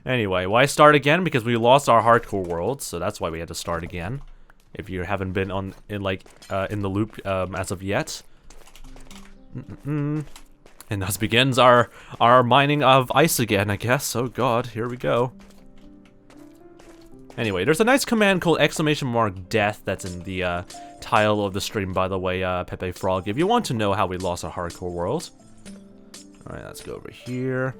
Anyway, why start again? Because we lost our hardcore world, so that's why we had to start again. If you haven't been in the loop as of yet. And thus begins our mining of ice again, I guess. Oh god, here we go. Anyway, there's a nice command called !death that's in the title of the stream, by the way, 𝗶𝗶 if you want to know how we lost our hardcore world. Alright, let's go over here.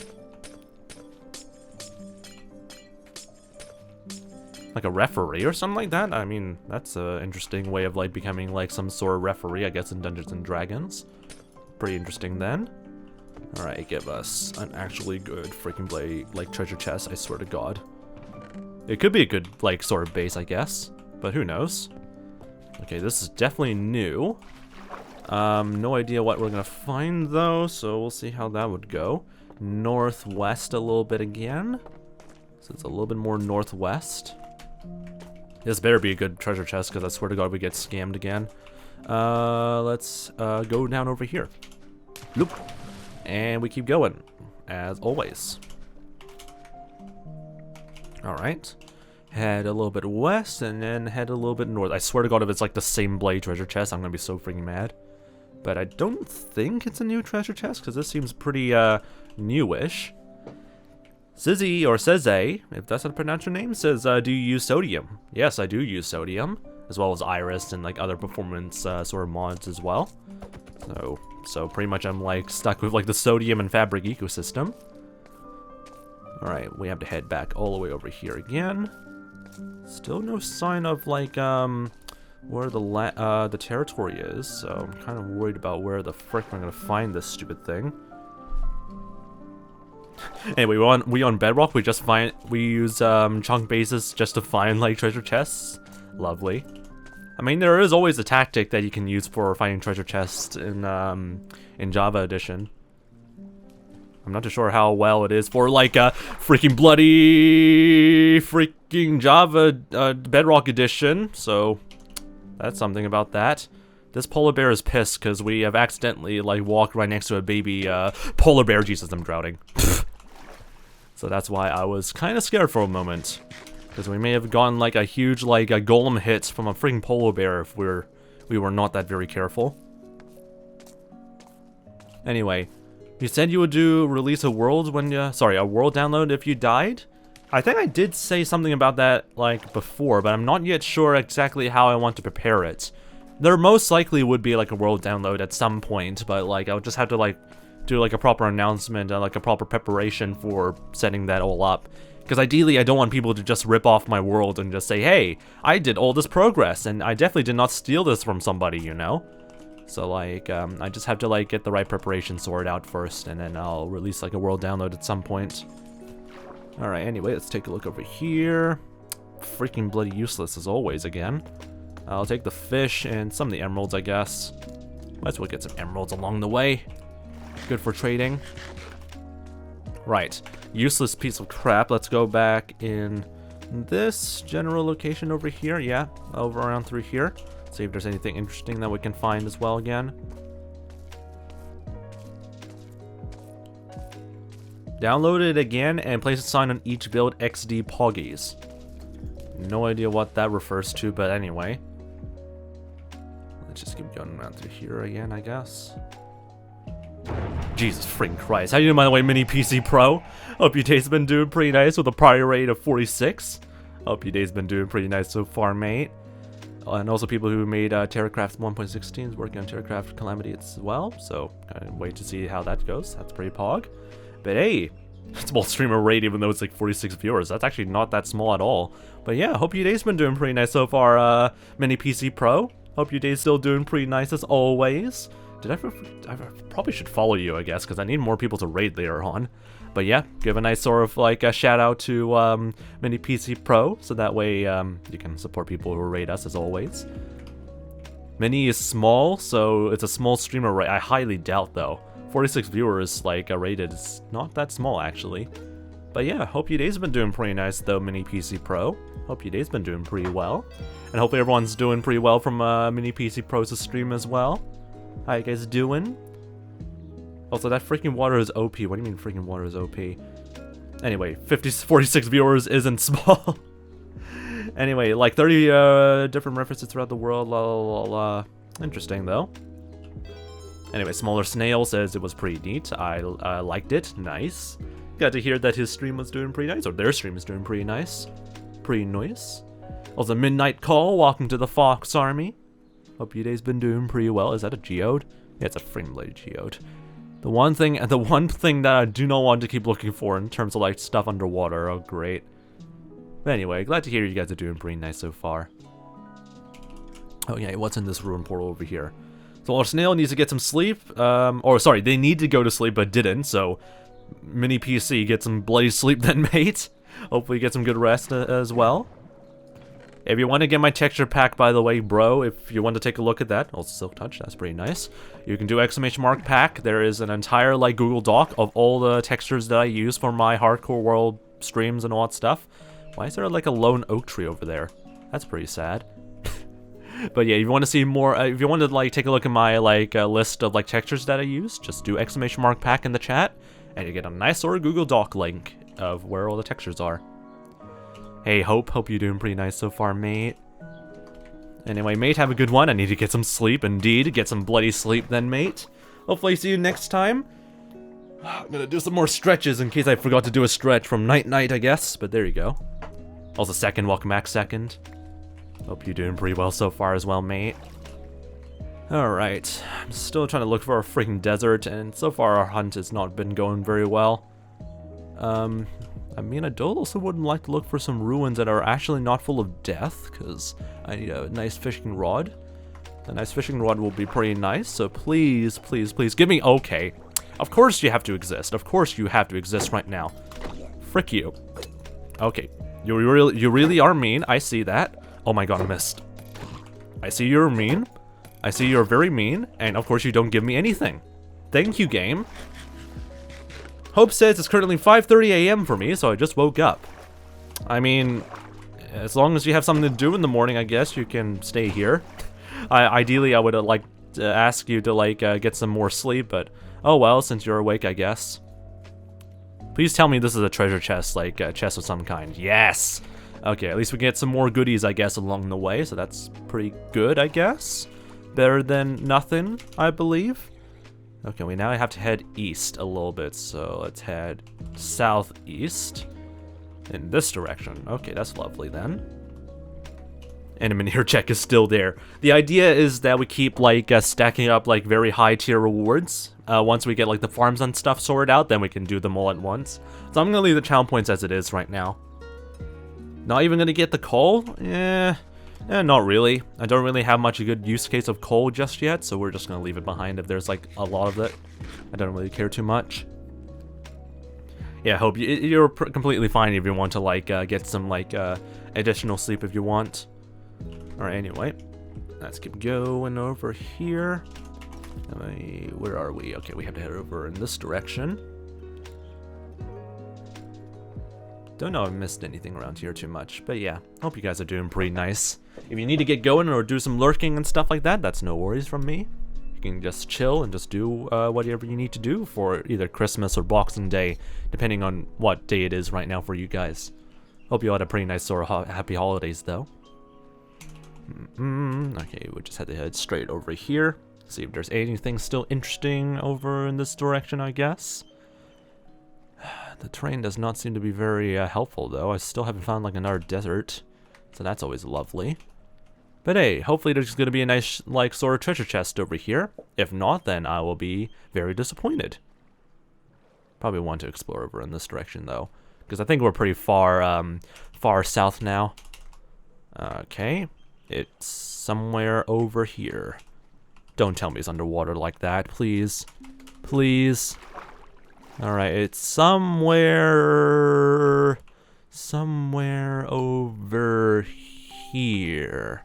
Like a referee or something like that? I mean, that's an interesting way of like becoming like some sort of referee, I guess, in Dungeons and Dragons. Pretty interesting then. Alright, give us an actually good freaking like treasure chest, I swear to God. It could be a good like sort of base, I guess, but who knows? Okay, this is definitely new. No idea what we're gonna find though, so we'll see how that would go. Northwest a little bit again. So it's a little bit more northwest. This better be a good treasure chest, because I swear to God we get scammed again. Let's go down over here. Loop. And we keep going, as always. Alright. Head a little bit west, and then head a little bit north. I swear to God, if it's like the same blade treasure chest, I'm gonna be so freaking mad. But I don't think it's a new treasure chest, because this seems pretty, newish. 𝗦cie or 𝗦cie, if that's how to pronounce your name, says, do you use sodium? Yes, I do use sodium, as well as iris and like other performance sort of mods as well. So pretty much I'm like stuck with like the sodium and fabric ecosystem. Alright, we have to head back all the way over here again. Still no sign of like where the territory is, so I'm kind of worried about where the frick we're gonna find this stupid thing. Anyway, we on Bedrock. We use chunk bases just to find like treasure chests. Lovely. I mean, there is always a tactic that you can use for finding treasure chests in Java Edition. I'm not too sure how well it is for like a freaking bloody freaking Java Bedrock Edition. So that's something about that. This polar bear is pissed because we have accidentally like walked right next to a baby polar bear. Jesus, I'm drowning. So that's why I was kind of scared for a moment, because we may have gotten like a huge like a golem hit from a freaking polar bear if we were not that very careful. Anyway, you said you would release a world when a world download if you died. I think I did say something about that like before, but I'm not yet sure exactly how I want to prepare it. There most likely would be like a world download at some point, but like I would just have to like do like a proper announcement and like a proper preparation for setting that all up. Because ideally I don't want people to just rip off my world and just say, hey, I did all this progress and I definitely did not steal this from somebody, you know? So like, I just have to like get the right preparation sorted out first, and then I'll release like a world download at some point. Alright, anyway, let's take a look over here. Freaking bloody useless as always again. I'll take the fish and some of the emeralds, I guess. Might as well get some emeralds along the way. Good for trading. Right. Useless piece of crap. Let's go back in this general location over here. Yeah, over around through here. See if there's anything interesting that we can find as well again. Download it again and place a sign on each build XD Poggies. No idea what that refers to, but anyway. Let's just keep going around through here again, I guess. Jesus freaking Christ. How you doing, by the way, 𝗦cie𝗰𝗶? Hope your day's been doing pretty nice with a prior rate of 46. Hope your day's been doing pretty nice so far, mate. And also people who made TerraCraft 1.16 is working on TerraCraft Calamity as well. So, kind of wait to see how that goes. That's pretty pog. But hey, small streamer rate even though it's like 46 viewers. That's actually not that small at all. But yeah, hope your day's been doing pretty nice so far, 𝗦cie𝗰𝗶. Hope your day's still doing pretty nice as always. I probably should follow you, I guess, because I need more people to raid later on. But yeah, give a nice sort of like a shout out to 𝗦cie𝗰𝗶𝗹, so that way you can support people who rate us as always. Mini is small, so it's a small streamer. I highly doubt though. 46 viewers like rated is not that small actually. But yeah, hope your day's been doing pretty nice though, 𝗦cie𝗰𝗶𝗹. Hope your day's been doing pretty well. And hopefully everyone's doing pretty well from 𝗦cie𝗰𝗶𝗹's stream as well. How you guys doing? Also, that freaking water is OP. What do you mean freaking water is OP? Anyway, 46 viewers isn't small. Anyway, like 30 different references throughout the world. La, la, la. Interesting, though. Anyway, Smaller Snail says it was pretty neat. I liked it. Nice. Got to hear that his stream was doing pretty nice. Or their stream is doing pretty nice. Pretty nice. Also, Midnight Call. Welcome to the Fox Army. Hope your day's been doing pretty well. Is that a geode? Yeah, it's a frame-blade geode. The one thing that I do not want to keep looking for in terms of like stuff underwater. Oh, great. But anyway, glad to hear you guys are doing pretty nice so far. Oh yeah, what's in this ruin portal over here? So our snail needs to get some sleep. Or sorry, they need to go to sleep but didn't. So 𝗦cie get some bloody sleep then, mate. Hopefully get some good rest as well. If you want to get my texture pack, by the way, bro, if you want to take a look at that, also Silk Touch, that's pretty nice. You can do !pack. There is an entire like Google Doc of all the textures that I use for my hardcore world streams and all that stuff. Why is there like a lone oak tree over there? That's pretty sad. But yeah, if you want to see more, if you want to like take a look at my like list of like textures that I use, just do !pack in the chat, and you get a nice sort of Google Doc link of where all the textures are. Hey, hope you're doing pretty nice so far, mate. Anyway, mate, have a good one. I need to get some sleep, indeed. Get some bloody sleep then, mate. Hopefully see you next time. I'm gonna do some more stretches in case I forgot to do a stretch from night, I guess. But there you go. Also, Second, welcome back, Second. Hope you're doing pretty well so far as well, mate. Alright, I'm still trying to look for a freaking desert, and so far our hunt has not been going very well. I mean, I also would like to look for some ruins that are actually not full of death, because I need a nice fishing rod. A nice fishing rod will be pretty nice, so please, please, please give me... Okay. Of course you have to exist. Of course you have to exist right now. Frick you. Okay. You really are mean. I see that. Oh my god, I missed. I see you're mean. I see you're very mean, and of course you don't give me anything. Thank you, game. Hope says it's currently 5:30 a.m. for me, so I just woke up. I mean, as long as you have something to do in the morning, I guess you can stay here. Ideally, I would like to ask you to like get some more sleep, but oh well, since you're awake, I guess. Please tell me this is a treasure chest, like a chest of some kind. Yes! Okay, at least we get some more goodies, I guess, along the way, so that's pretty good, I guess. Better than nothing, I believe. Okay, we now have to head east a little bit, so let's head southeast in this direction. Okay, that's lovely then. And Manure check is still there. The idea is that we keep like stacking up like very high tier rewards. Once we get like the farms and stuff sorted out, then we can do them all at once. So I'm gonna leave the channel points as it is right now. Not even gonna get the coal? Not really. I don't really have much a good use case of coal just yet, so we're just gonna leave it behind if there's like a lot of it. I don't really care too much. Yeah, hope you're completely fine if you want to like get some like additional sleep if you want. Alright, anyway, let's keep going over here. Where are we? Okay, we have to head over in this direction. Don't know if I missed anything around here too much, but yeah, hope you guys are doing pretty nice. If you need to get going or do some lurking and stuff like that, that's no worries from me. You can just chill and just do whatever you need to do for either Christmas or Boxing Day, depending on what day it is right now for you guys. Hope you had a pretty nice sort of happy holidays though. Okay, we just had to head straight over here. See if there's anything still interesting over in this direction, I guess. The terrain does not seem to be very helpful, though. I still haven't found, like, another desert, so that's always lovely. But hey, hopefully there's going to be a nice, like, sort of treasure chest over here. If not, then I will be very disappointed. Probably want to explore over in this direction, though, because I think we're pretty far, far south now. Okay, it's somewhere over here. Don't tell me it's underwater like that, please. Please. Alright, it's somewhere over here.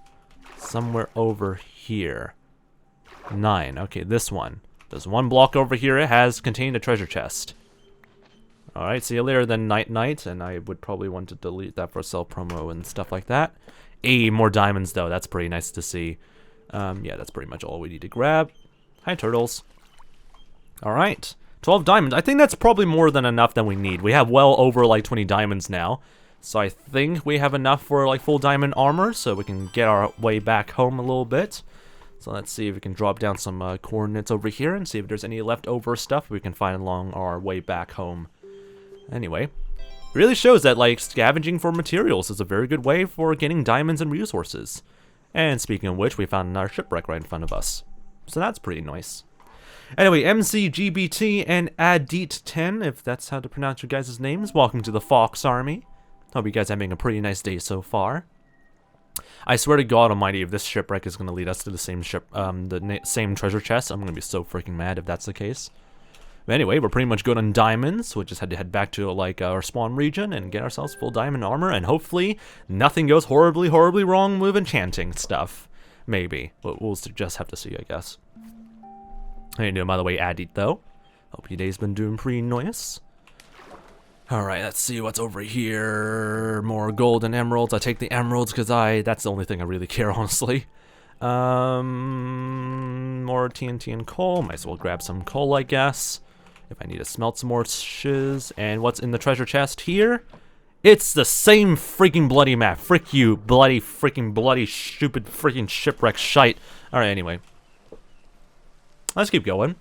Somewhere over here. 9. Okay, this one. There's one block over here. It has contained a treasure chest. Alright, see you later then, Night. And I would probably want to delete that for sell promo and stuff like that. More diamonds though. That's pretty nice to see. Yeah, that's pretty much all we need to grab. Hi, turtles. Alright. 12 diamonds. I think that's probably more than enough than we need. We have well over like 20 diamonds now. So I think we have enough for like full diamond armor, so we can get our way back home a little bit. So let's see if we can drop down some coordinates over here and see if there's any leftover stuff we can find along our way back home. Anyway, really shows that like scavenging for materials is a very good way for getting diamonds and resources. And speaking of which, we found another shipwreck right in front of us. So that's pretty nice. Anyway, 𝗦cie𝗰𝗶 and 𝗦cie𝗰𝗶, if that's how to pronounce your guys' names, welcome to the Fox Army. Hope you guys are having a pretty nice day so far. I swear to God Almighty, if this shipwreck is going to lead us to the same same treasure chest, I'm going to be so freaking mad if that's the case. But anyway, we're pretty much good on diamonds. We just had to head back to like our spawn region and get ourselves full diamond armor, and hopefully nothing goes horribly wrong with enchanting stuff. Maybe. We'll just have to see, I guess. How you doing, by the way, Adit, though? Hope your day's been doing pretty nice. Alright, let's see what's over here. More gold and emeralds. I take the emeralds because that's the only thing I really care, honestly. More TNT and coal. Might as well grab some coal, I guess. If I need to smelt some more shiz. And what's in the treasure chest here? It's the same freaking bloody map. Frick you, bloody stupid freaking shipwreck shite. Alright, anyway. Let's keep going.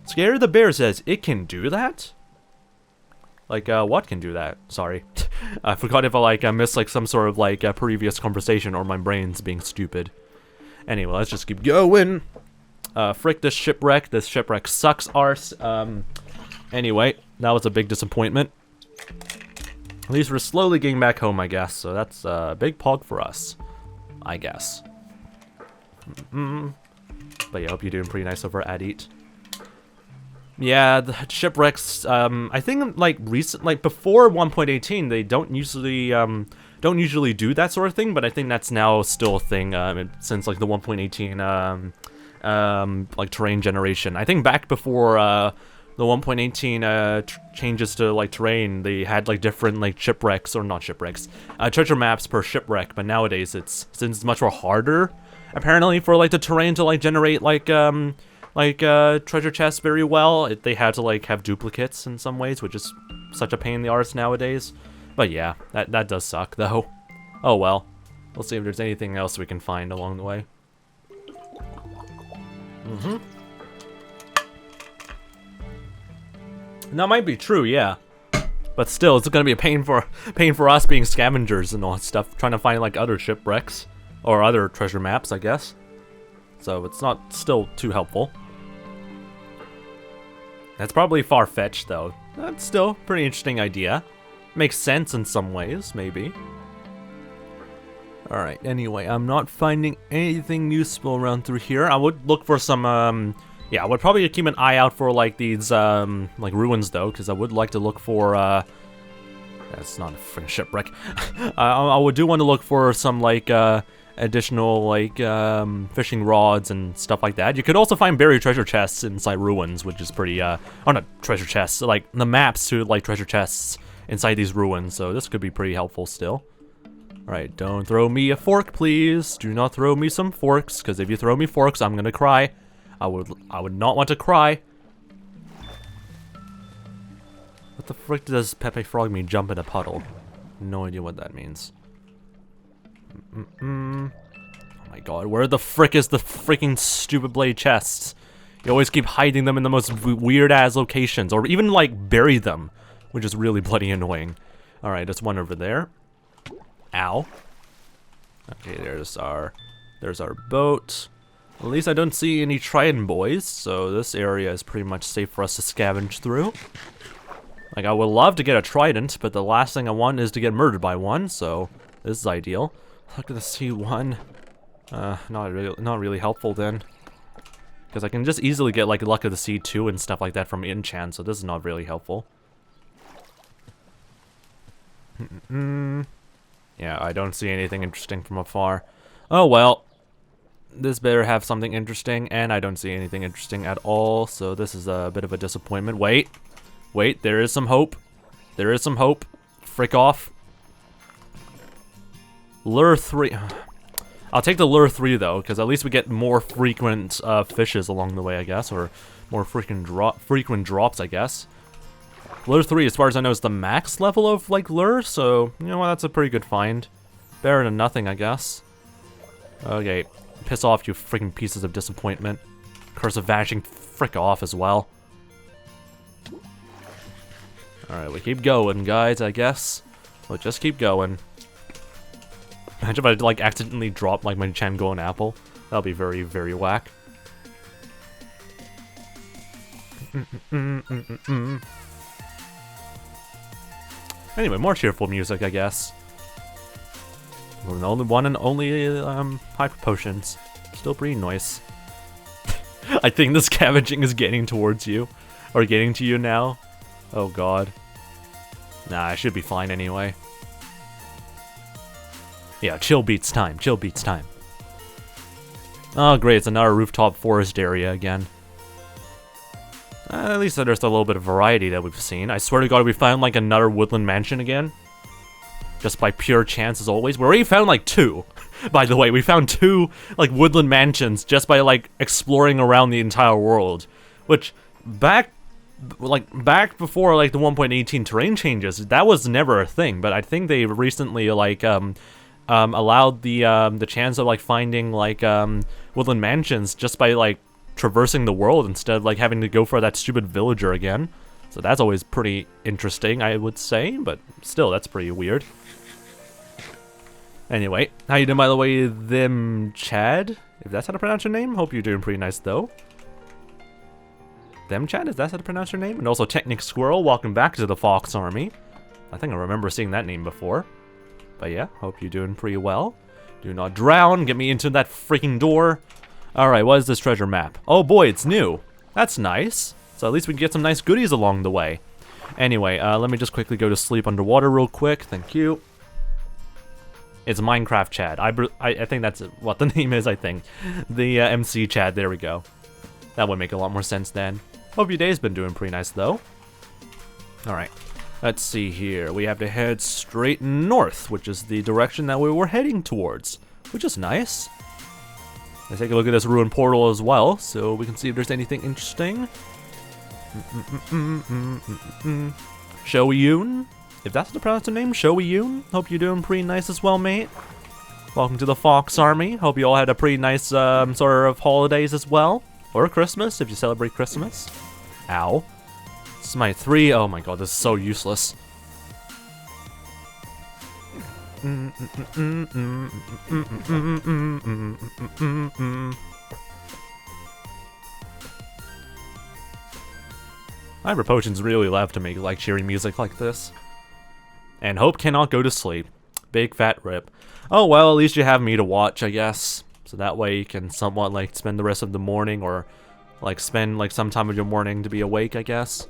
Scary the Bear says, it can do that? Like, what can do that? Sorry. I forgot if I missed, like, some sort of, like, previous conversation or my brain's being stupid. Anyway, let's just keep going. Frick this shipwreck. This shipwreck sucks arse. Anyway, that was a big disappointment. At least we're slowly getting back home, I guess. So that's a big pog for us. I guess. But yeah, I hope you're doing pretty nice over at Adit. Yeah, the shipwrecks, I think, like, before 1.18, they don't usually do that sort of thing, but I think that's now still a thing, since, like, the 1.18, like, terrain generation. I think back before, the 1.18, changes to, like, terrain, they had, like, different, like, shipwrecks, or not shipwrecks, treasure maps per shipwreck, but nowadays, since it's much more harder, apparently, for, like, the terrain to, like, generate, like, treasure chests very well. They had to, like, have duplicates in some ways, which is such a pain in the arse nowadays. But yeah, that does suck, though. Oh well. We'll see if there's anything else we can find along the way. And that might be true, yeah. But still, it's gonna be a pain for us being scavengers and all that stuff, trying to find, like, other shipwrecks. Or other treasure maps, I guess. So it's not still too helpful. That's probably far-fetched, though. That's still a pretty interesting idea. Makes sense in some ways, maybe. Alright, anyway, I'm not finding anything useful around through here. I would look for some, yeah, I would probably keep an eye out for, like, these, like, ruins, though, because I would like to look for, that's not a freaking shipwreck. I would do want to look for some, like, additional, like, fishing rods and stuff like that. You could also find buried treasure chests inside ruins, which is pretty, oh, not treasure chests, like, the maps to, like, treasure chests inside these ruins, so this could be pretty helpful still. Alright, don't throw me a fork, please. Do not throw me some forks, because if you throw me forks, I'm gonna cry. I would not want to cry. What the frick does Pepe Frog mean, jump in a puddle? No idea what that means. Oh my god, where the frick is the freaking stupid blade chests? You always keep hiding them in the most weird-ass locations, or even, like, bury them, which is really bloody annoying. Alright, there's one over there. Ow. Okay, there's our boat. At least I don't see any trident boys, so this area is pretty much safe for us to scavenge through. Like, I would love to get a trident, but the last thing I want is to get murdered by one, so this is ideal. Look at the C1. Not really helpful then. Because I can just easily get, like, Luck of the Sea 2 and stuff like that from enchant, so this is not really helpful. Yeah, I don't see anything interesting from afar. Oh, well. This better have something interesting, and I don't see anything interesting at all, so this is a bit of a disappointment. Wait. Wait, there is some hope. There is some hope. Frick off. Lure 3. I'll take the Lure 3, though, because at least we get more frequent fishes along the way, I guess, or more frequent drops, I guess. Lure 3, as far as I know, is the max level of, like, lure, so, you know what, that's a pretty good find. Better than nothing, I guess. Okay, piss off, you freaking pieces of disappointment. Curse of Vanishing, frick off as well. Alright, we keep going, guys, I guess. We'll just keep going. Imagine if I, like, accidentally drop, like, my Changoln apple. That'll be very, very whack. Anyway, more cheerful music, I guess. We're the only one and only, hyper potions. Still pretty nice. I think the scavenging is getting towards you. Or getting to you now. Oh god. Nah, I should be fine anyway. Yeah, chill beats time. Chill beats time. Oh, great. It's another rooftop forest area again. At least there's a little bit of variety that we've seen. I swear to god, we found, like, another woodland mansion again. Just by pure chance, as always. We already found, like, 2. By the way, we found 2, like, woodland mansions just by, like, exploring around the entire world. Which, back before, like, the 1.18 terrain changes, that was never a thing. But I think they recently, like, allowed the chance of, like, finding, like, woodland mansions just by, like, traversing the world instead of, like, having to go for that stupid villager again. So that's always pretty interesting, I would say, but still, that's pretty weird. Anyway, how you doing, by the way, 𝗦cije? If that's how to pronounce your name, hope you're doing pretty nice, though. 𝗦cije, is that how to pronounce your name? And also Technic Squirrel, welcome back to the Fox Army. I think I remember seeing that name before. But yeah, hope you're doing pretty well. Do not drown, get me into that freaking door. Alright, what is this treasure map? Oh boy, it's new. That's nice. So at least we can get some nice goodies along the way. Anyway, let me just quickly go to sleep underwater real quick. Thank you. It's Minecraft Chad. I think that's what the name is, I think. The MC Chad, there we go. That would make a lot more sense then. Hope your day's been doing pretty nice, though. Alright, let's see here. We have to head straight north, which is the direction that we were heading towards, which is nice. Let's take a look at this ruined portal as well, so we can see if there's anything interesting. 𝗦cije, if that's the pronounce the name, 𝗦cije. Hope you're doing pretty nice as well, mate. Welcome to the Fox Army. Hope you all had a pretty nice sort of holidays as well. Or Christmas, if you celebrate Christmas. Ow. This is my 3. Oh my god, this is so useless. Hyper potions really love to make, like, cheery music like this. And hope cannot go to sleep. Big fat rip. Oh well, at least you have me to watch, I guess. So that way you can somewhat, like, spend the rest of the morning, or, like, spend, like, some time of your morning to be awake, I guess.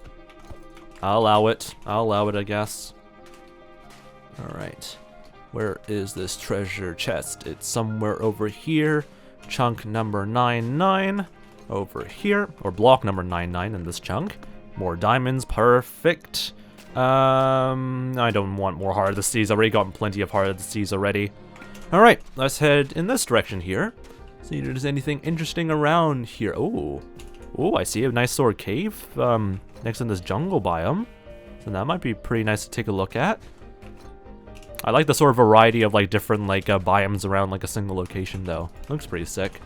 I'll allow it. I'll allow it, I guess. Alright. Where is this treasure chest? It's somewhere over here. Chunk number 99. Over here. Or block number 99 in this chunk. More diamonds. Perfect. I don't want more Heart of the Seas. I've already gotten plenty of Heart of the Seas already. Alright, let's head in this direction here. See if there's anything interesting around here. Oh, I see a nice sort of cave next in this jungle biome. So that might be pretty nice to take a look at. I like the sort of variety of, like, different, like, biomes around, like, a single location, though. Looks pretty sick.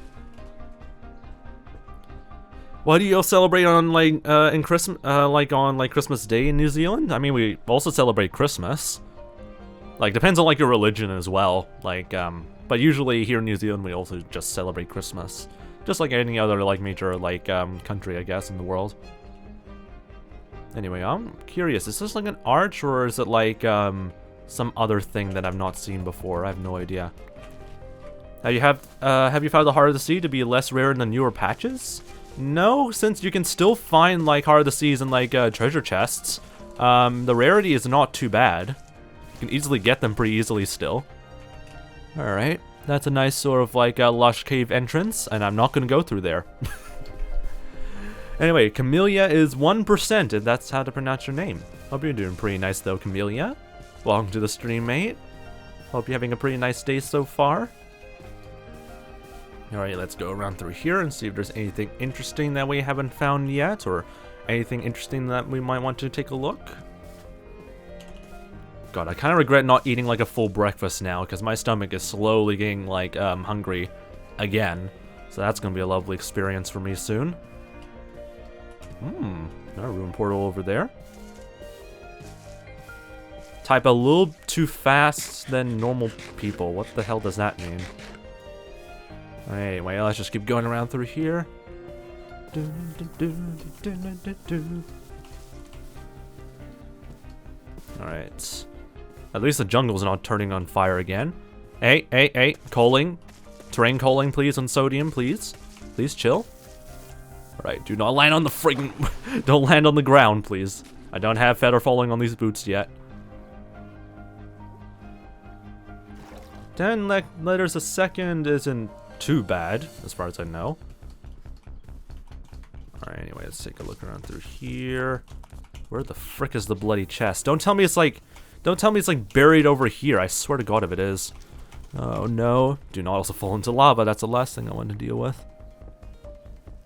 What do you all celebrate on, like, in Christmas, on Christmas Day in New Zealand? I mean, we also celebrate Christmas. Like, depends on, like, your religion as well. Like, but usually here in New Zealand, we also just celebrate Christmas. Just like any other, like, major, like, country, I guess, in the world. Anyway, I'm curious. Is this, like, an arch, or is it, like, some other thing that I've not seen before? I have no idea. Have you found the Heart of the Sea to be less rare in the newer patches? No, since you can still find, like, Heart of the Seas and, like, treasure chests. The rarity is not too bad. You can easily get them pretty easily still. Alright, that's a nice sort of, like, lush cave entrance, and I'm not gonna go through there. Anyway, 𝗦𝗶 is 1%, if that's how to pronounce your name. Hope you're doing pretty nice, though, 𝗦𝗶. Welcome to the stream, mate. Hope you're having a pretty nice day so far. Alright, let's go around through here and see if there's anything interesting that we haven't found yet, or anything interesting that we might want to take a look. God, I kind of regret not eating like a full breakfast now, because my stomach is slowly getting like hungry again. So that's going to be a lovely experience for me soon. Another room portal over there. Type a little too fast than normal people. What the hell does that mean? Anyway, let's just keep going around through here. Alright. At least the jungle's not turning on fire again. Hey, calling. Terrain calling, please, on sodium, please. Please chill. Alright, do not land on the friggin' don't land on the ground, please. I don't have feather falling on these boots yet. 10 letters a second isn't too bad, as far as I know. Alright, anyway, let's take a look around through here. Where the frick is the bloody chest? Don't tell me it's like buried over here. I swear to God if it is. Oh no. Do not also fall into lava. That's the last thing I want to deal with.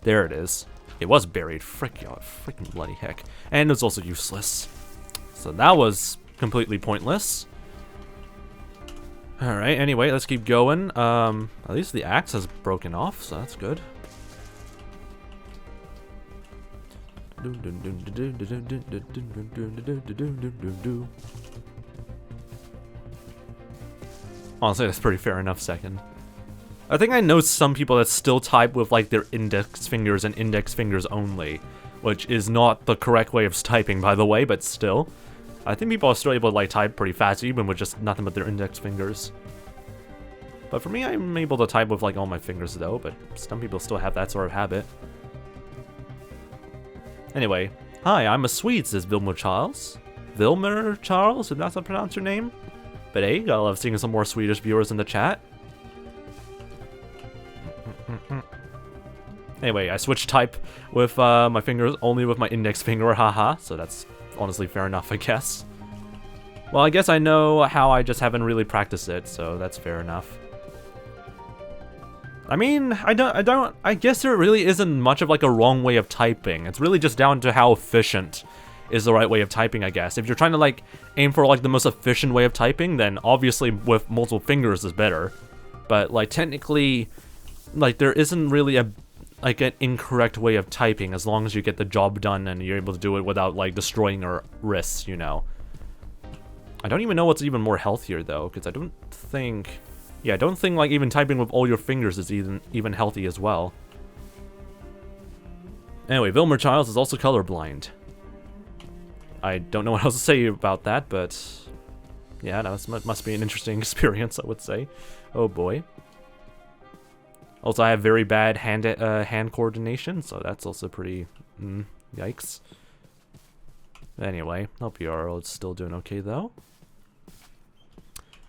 There it is. It was buried. Freaking bloody heck. And it's also useless. So that was completely pointless. Alright, anyway, let's keep going. At least the axe has broken off, so that's good. Honestly, that's pretty fair enough second. I think I know some people that still type with like their index fingers and index fingers only, which is not the correct way of typing, by the way, but still. I think people are still able to like type pretty fast, even with just nothing but their index fingers. But for me, I'm able to type with like all my fingers though, but some people still have that sort of habit. Anyway, hi, I'm a Swede, says 𝗦𝗏 𝗟𝗏, if that's how to pronounce your name. But hey, I love seeing some more Swedish viewers in the chat. Anyway, I switched type with my fingers only with my index finger, haha, so that's honestly fair enough, I guess. Well, I guess I know how, I just haven't really practiced it, so that's fair enough. I mean, I guess there really isn't much of like a wrong way of typing. It's really just down to how efficient is the right way of typing, I guess. If you're trying to like aim for like the most efficient way of typing, then obviously with multiple fingers is better. But like technically, like there isn't really an incorrect way of typing as long as you get the job done and you're able to do it without like destroying your wrists, you know. I don't even know what's even more healthier though, because I don't think like even typing with all your fingers is even healthy as well. Anyway, 𝗏𝗏 is also colorblind. I don't know what else to say about that, but yeah, that must be an interesting experience, I would say. Oh boy. Also, I have very bad hand coordination, so that's also pretty yikes. Anyway, hope you are still doing okay though.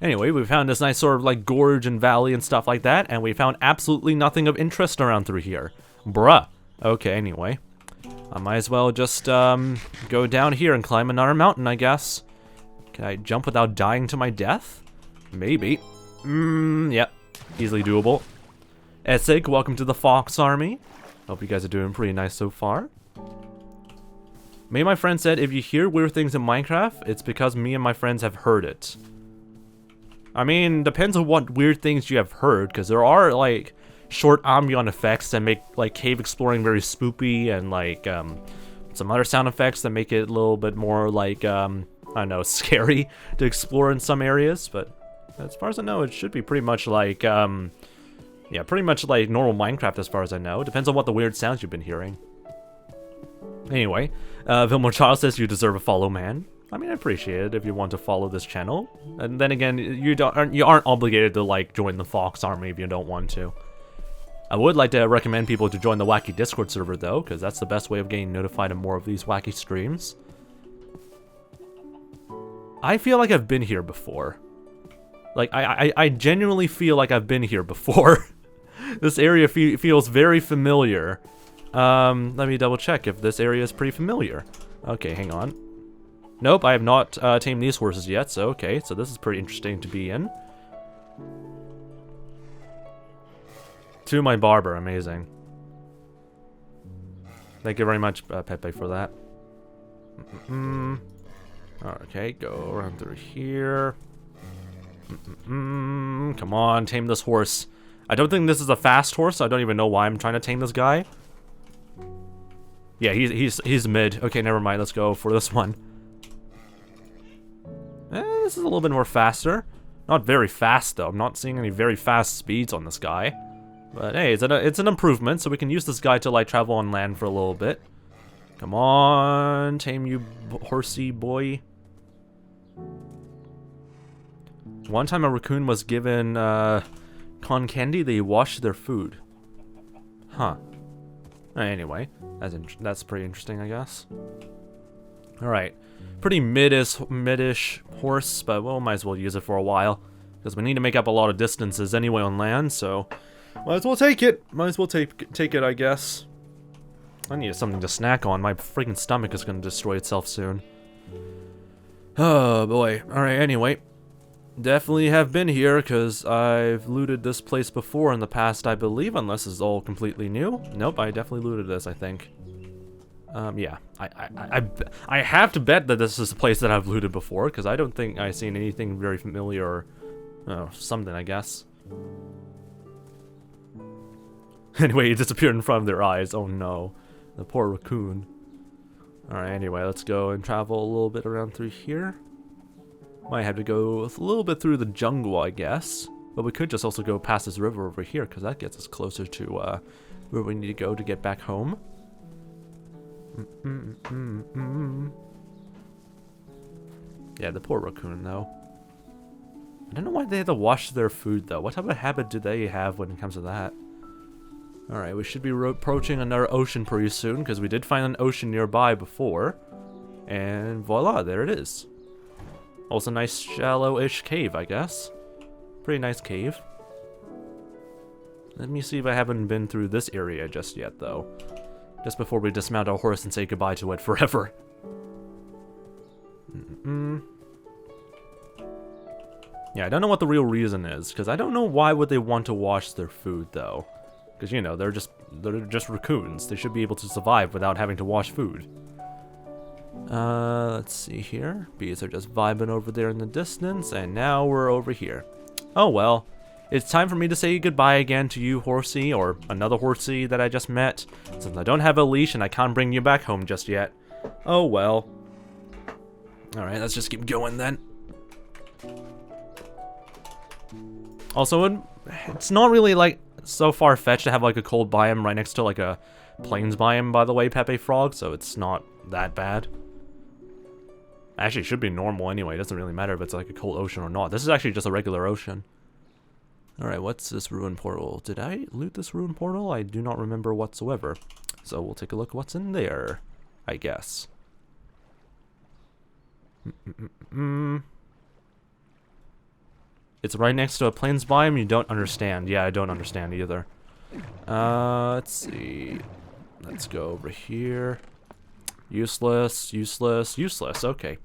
Anyway, we found this nice sort of like gorge and valley and stuff like that, and we found absolutely nothing of interest around through here. Bruh. Okay, anyway. I might as well just go down here and climb another mountain, I guess. Can I jump without dying to my death? Maybe. Yep. Easily doable. 𝗦cije, welcome to the Fox Army. Hope you guys are doing pretty nice so far. Me and my friend said if you hear weird things in Minecraft, it's because me and my friends have heard it. I mean, depends on what weird things you have heard, because there are, like, short ambient effects that make, like, cave exploring very spoopy, and, like, some other sound effects that make it a little bit more, like, I don't know, scary to explore in some areas, but as far as I know, it should be pretty much like, yeah, pretty much like normal Minecraft as far as I know. It depends on what the weird sounds you've been hearing. Anyway, 𝗏𝗏 says you deserve a follow, man. I mean, I appreciate it if you want to follow this channel. And then again, you aren't obligated to like join the Fox Army if you don't want to. I would like to recommend people to join the Wacky Discord server, though, because that's the best way of getting notified of more of these wacky streams. I feel like I've been here before. Like, I genuinely feel like I've been here before. This area feels very familiar. Let me double check if this area is pretty familiar. Okay, hang on. Nope, I have not tamed these horses yet, so okay, so this is pretty interesting to be in. To my barber, amazing. Thank you very much, Pepe, for that. Okay, go around through here. Come on, tame this horse. I don't think this is a fast horse, so I don't even know why I'm trying to tame this guy. Yeah, he's mid. Okay, never mind, let's go for this one. This is a little bit more faster. Not very fast, though. I'm not seeing any very fast speeds on this guy. But hey, it's an improvement, so we can use this guy to, like, travel on land for a little bit. Come on, tame you horsey boy. One time a raccoon was given con candy, they washed their food. Huh. Anyway, that's pretty interesting, I guess. Alright. Pretty mid-ish horse, but we'll might as well use it for a while. Because we need to make up a lot of distances anyway on land, so might as well take it. Might as well take it, I guess. I need something to snack on. My freaking stomach is going to destroy itself soon. Oh, boy. Alright, anyway. Definitely have been here, because I've looted this place before in the past, I believe, unless it's all completely new. Nope, I definitely looted this, I think. Yeah. I have to bet that this is a place that I've looted before, because I don't think I've seen anything very familiar or... oh, something, I guess. Anyway, it disappeared in front of their eyes. Oh no. The poor raccoon. Alright, anyway, let's go and travel a little bit around through here. Might have to go a little bit through the jungle, I guess. But we could just also go past this river over here, because that gets us closer to where we need to go to get back home. Yeah, the poor raccoon, though. I don't know why they have to wash their food, though. What type of habit do they have when it comes to that? Alright, we should be approaching another ocean pretty soon, because we did find an ocean nearby before. And voila, there it is. Also a nice shallow-ish cave, I guess. Pretty nice cave. Let me see if I haven't been through this area just yet, though. Just before we dismount our horse and say goodbye to it forever. Yeah, I don't know what the real reason is, because I don't know why would they want to wash their food, though. Because, you know, they're just raccoons. They should be able to survive without having to wash food. Let's see here. Bees are just vibing over there in the distance, and now we're over here. Oh well. It's time for me to say goodbye again to you, horsey, or another horsey that I just met, since I don't have a leash and I can't bring you back home just yet. Oh well. Alright, let's just keep going then. Also, it's not really, like, so far-fetched to have, like, a cold biome right next to, like, a plains biome, by the way, Pepe Frog, so it's not that bad. Actually, it should be normal anyway. It doesn't really matter if it's, like, a cold ocean or not. This is actually just a regular ocean. Alright, what's this ruin portal? Did I loot this ruin portal? I do not remember whatsoever. So we'll take a look what's in there, I guess. It's right next to a plains biome. You don't understand. Yeah, I don't understand either. Let's see. Let's go over here. Useless, useless, useless. Okay.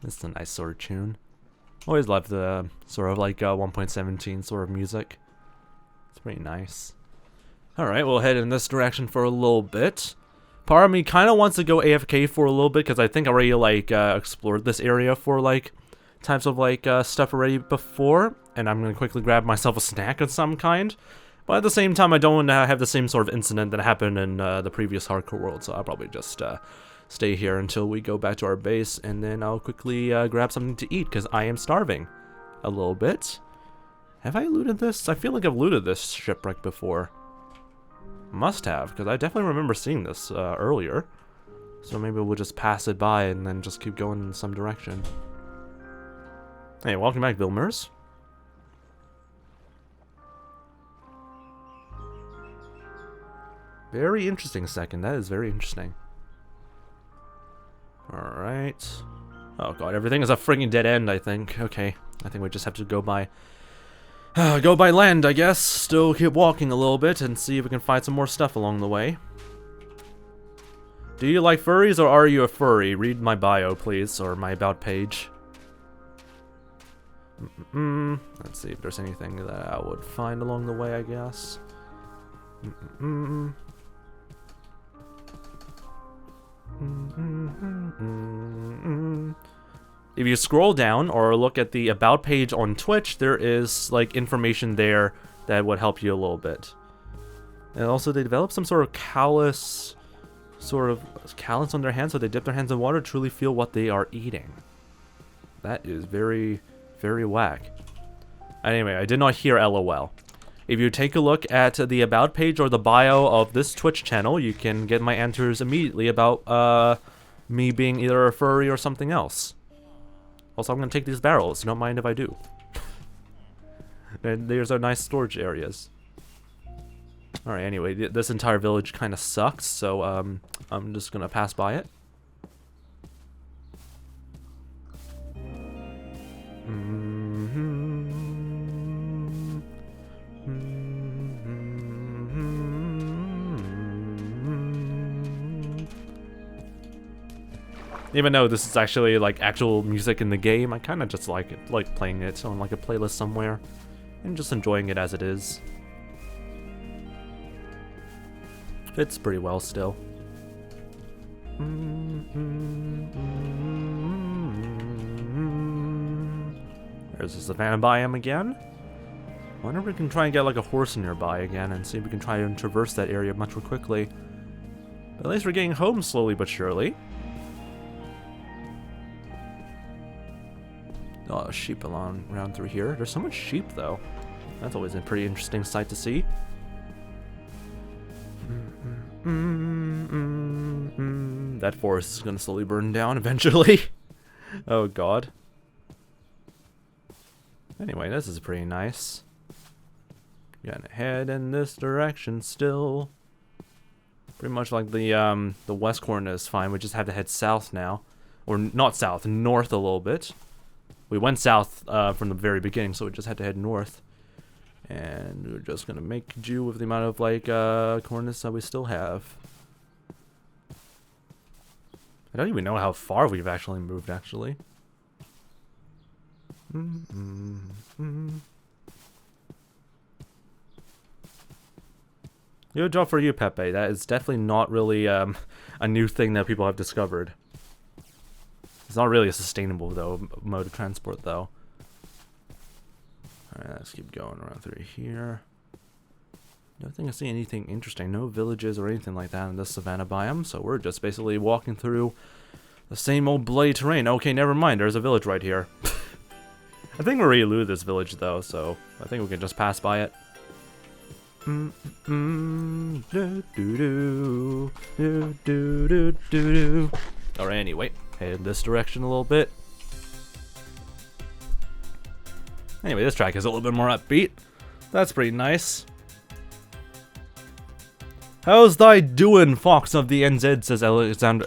This is a nice sort of tune. Always love the sort of like 1.17 sort of music. It's pretty nice. Alright, we'll head in this direction for a little bit. Part of me kind of wants to go AFK for a little bit, because I think I already like explored this area for like types of like stuff already before, and I'm gonna quickly grab myself a snack of some kind. But at the same time, I don't want to have the same sort of incident that happened in the previous hardcore world, so I'll probably just stay here until we go back to our base, and then I'll quickly grab something to eat, because I am starving a little bit. Have I looted this? I feel like I've looted this shipwreck before. Must have, because I definitely remember seeing this earlier. So maybe we'll just pass it by and then just keep going in some direction. Hey, welcome back, Vilmers. Very interesting second. That is very interesting. Alright. Oh god, everything is a friggin' dead end, I think. Okay. I think we just have to go by land, I guess. Still keep walking a little bit and see if we can find some more stuff along the way. Do you like furries or are you a furry? Read my bio, please, or my about page. Let's see if there's anything that I would find along the way, I guess. If you scroll down or look at the about page on Twitch, there is like information there that would help you a little bit. And also they developed some sort of callus on their hands, so they dip their hands in water to truly feel what they are eating. That is very, very whack. Anyway, I did not hear LOL. If you take a look at the about page or the bio of this Twitch channel, you can get my answers immediately about me being either a furry or something else. Also, I'm gonna take these barrels. Don't mind if I do. And there's our nice storage areas. Alright, anyway, this entire village kind of sucks, so I'm just gonna pass by it. Even though this is actually like actual music in the game, I kind of just like it, like playing it on like a playlist somewhere and just enjoying it as it is. Fits pretty well still. There's the savannah biome again. Wonder if we can try and get like a horse nearby again and see if we can try and traverse that area much more quickly. But at least we're getting home slowly but surely. Oh, sheep around through here. There's so much sheep, though. That's always a pretty interesting sight to see. That forest is gonna slowly burn down eventually. Oh god. Anyway, this is pretty nice. Gonna head in this direction still. Pretty much like the west corner is fine. We just have to head south now, or not south, north a little bit. We went south from the very beginning, so we just had to head north. And we're just gonna make do with the amount of like corners that we still have. I don't even know how far we've actually moved, actually. Good job for you, Pepe. That is definitely not really a new thing that people have discovered. It's not really a sustainable though mode of transport though. Alright, let's keep going around through here. Don't think I see anything interesting. No villages or anything like that in this savannah biome, so we're just basically walking through the same old bloody terrain. Okay, never mind, there's a village right here. I think we're ready to lose this village though, so I think we can just pass by it. Alright, anyway, head in this direction a little bit. Anyway, this track is a little bit more upbeat. That's pretty nice. How's thy doing, Fox of the NZ,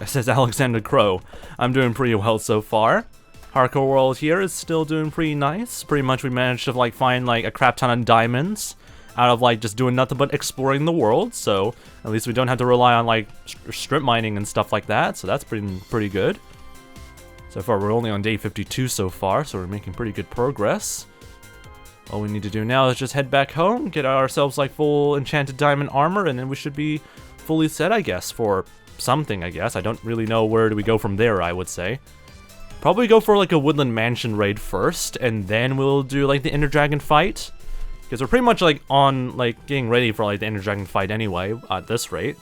says Alexander Crow. I'm doing pretty well so far. Hardcore World here is still doing pretty nice. Pretty much we managed to like find like a crap ton of diamonds out of like just doing nothing but exploring the world, so at least we don't have to rely on like strip mining and stuff like that, so that's pretty good. So far we're only on day 52 so far, so we're making pretty good progress. All we need to do now is just head back home, get ourselves like full enchanted diamond armor, and then we should be fully set, I guess, for something, I guess. I don't really know where do we go from there, I would say. Probably go for like a woodland mansion raid first, and then we'll do like the Ender Dragon fight. Because we're pretty much like on like getting ready for like the Ender Dragon fight anyway, at this rate.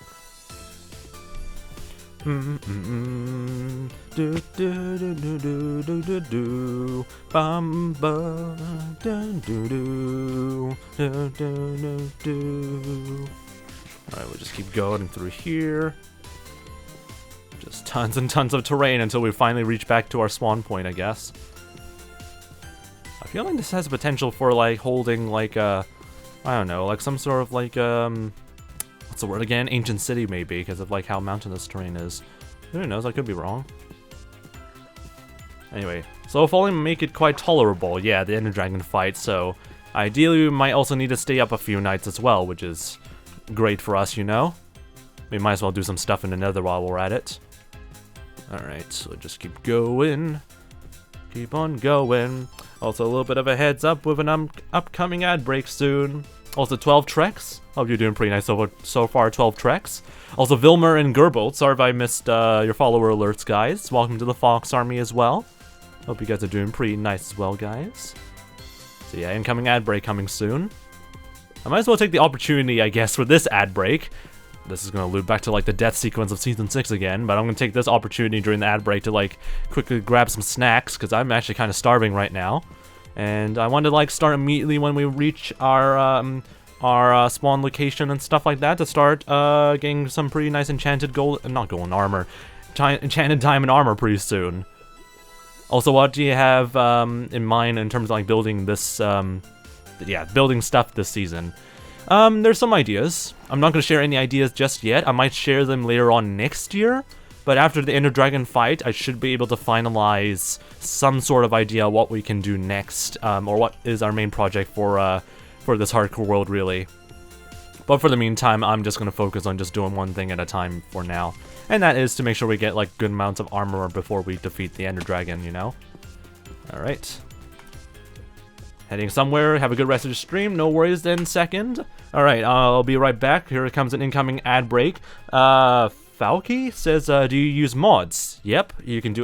Alright, we'll just keep going through here. Just tons and tons of terrain until we finally reach back to our spawn point, I guess. feel like this has potential for, like, holding, like, I don't know, like, some sort of, like, what's the word again? Ancient city, maybe, because of, like, how mountainous terrain is. Who knows, I could be wrong. Anyway, slow falling make it quite tolerable, yeah, the Ender Dragon fight, so ideally we might also need to stay up a few nights as well, which is great for us, you know? We might as well do some stuff in the nether while we're at it. Alright, so just keep going. Keep on going. Also, a little bit of a heads up with an upcoming ad break soon. Also, 12 treks. Hope you're doing pretty nice so far, 12 treks. Also, 𝗦cie and 𝗶𝗟, sorry if I missed your follower alerts, guys. Welcome to the Fox Army as well. Hope you guys are doing pretty nice as well, guys. So yeah, incoming ad break coming soon. I might as well take the opportunity, I guess, for this ad break. This is going to loop back to, like, the death sequence of Season 6 again, but I'm going to take this opportunity during the ad break to, like, quickly grab some snacks, because I'm actually kind of starving right now. And I want to, like, start immediately when we reach our spawn location and stuff like that, to start getting some pretty nice enchanted not golden armor, enchanted diamond armor pretty soon. Also, what do you have in mind in terms of, like, building this, yeah, building stuff this season? There's some ideas. I'm not going to share any ideas just yet. I might share them later on next year. But after the Ender Dragon fight, I should be able to finalize some sort of idea what we can do next, or what is our main project for this hardcore world, really. But for the meantime, I'm just going to focus on just doing one thing at a time for now. And that is to make sure we get, like, good amounts of armor before we defeat the Ender Dragon, you know? Alright. Heading somewhere, have a good rest of the stream, no worries then, second. Alright, I'll be right back. Here comes an incoming ad break. 𝗦cie says, do you use mods? Yep, you can do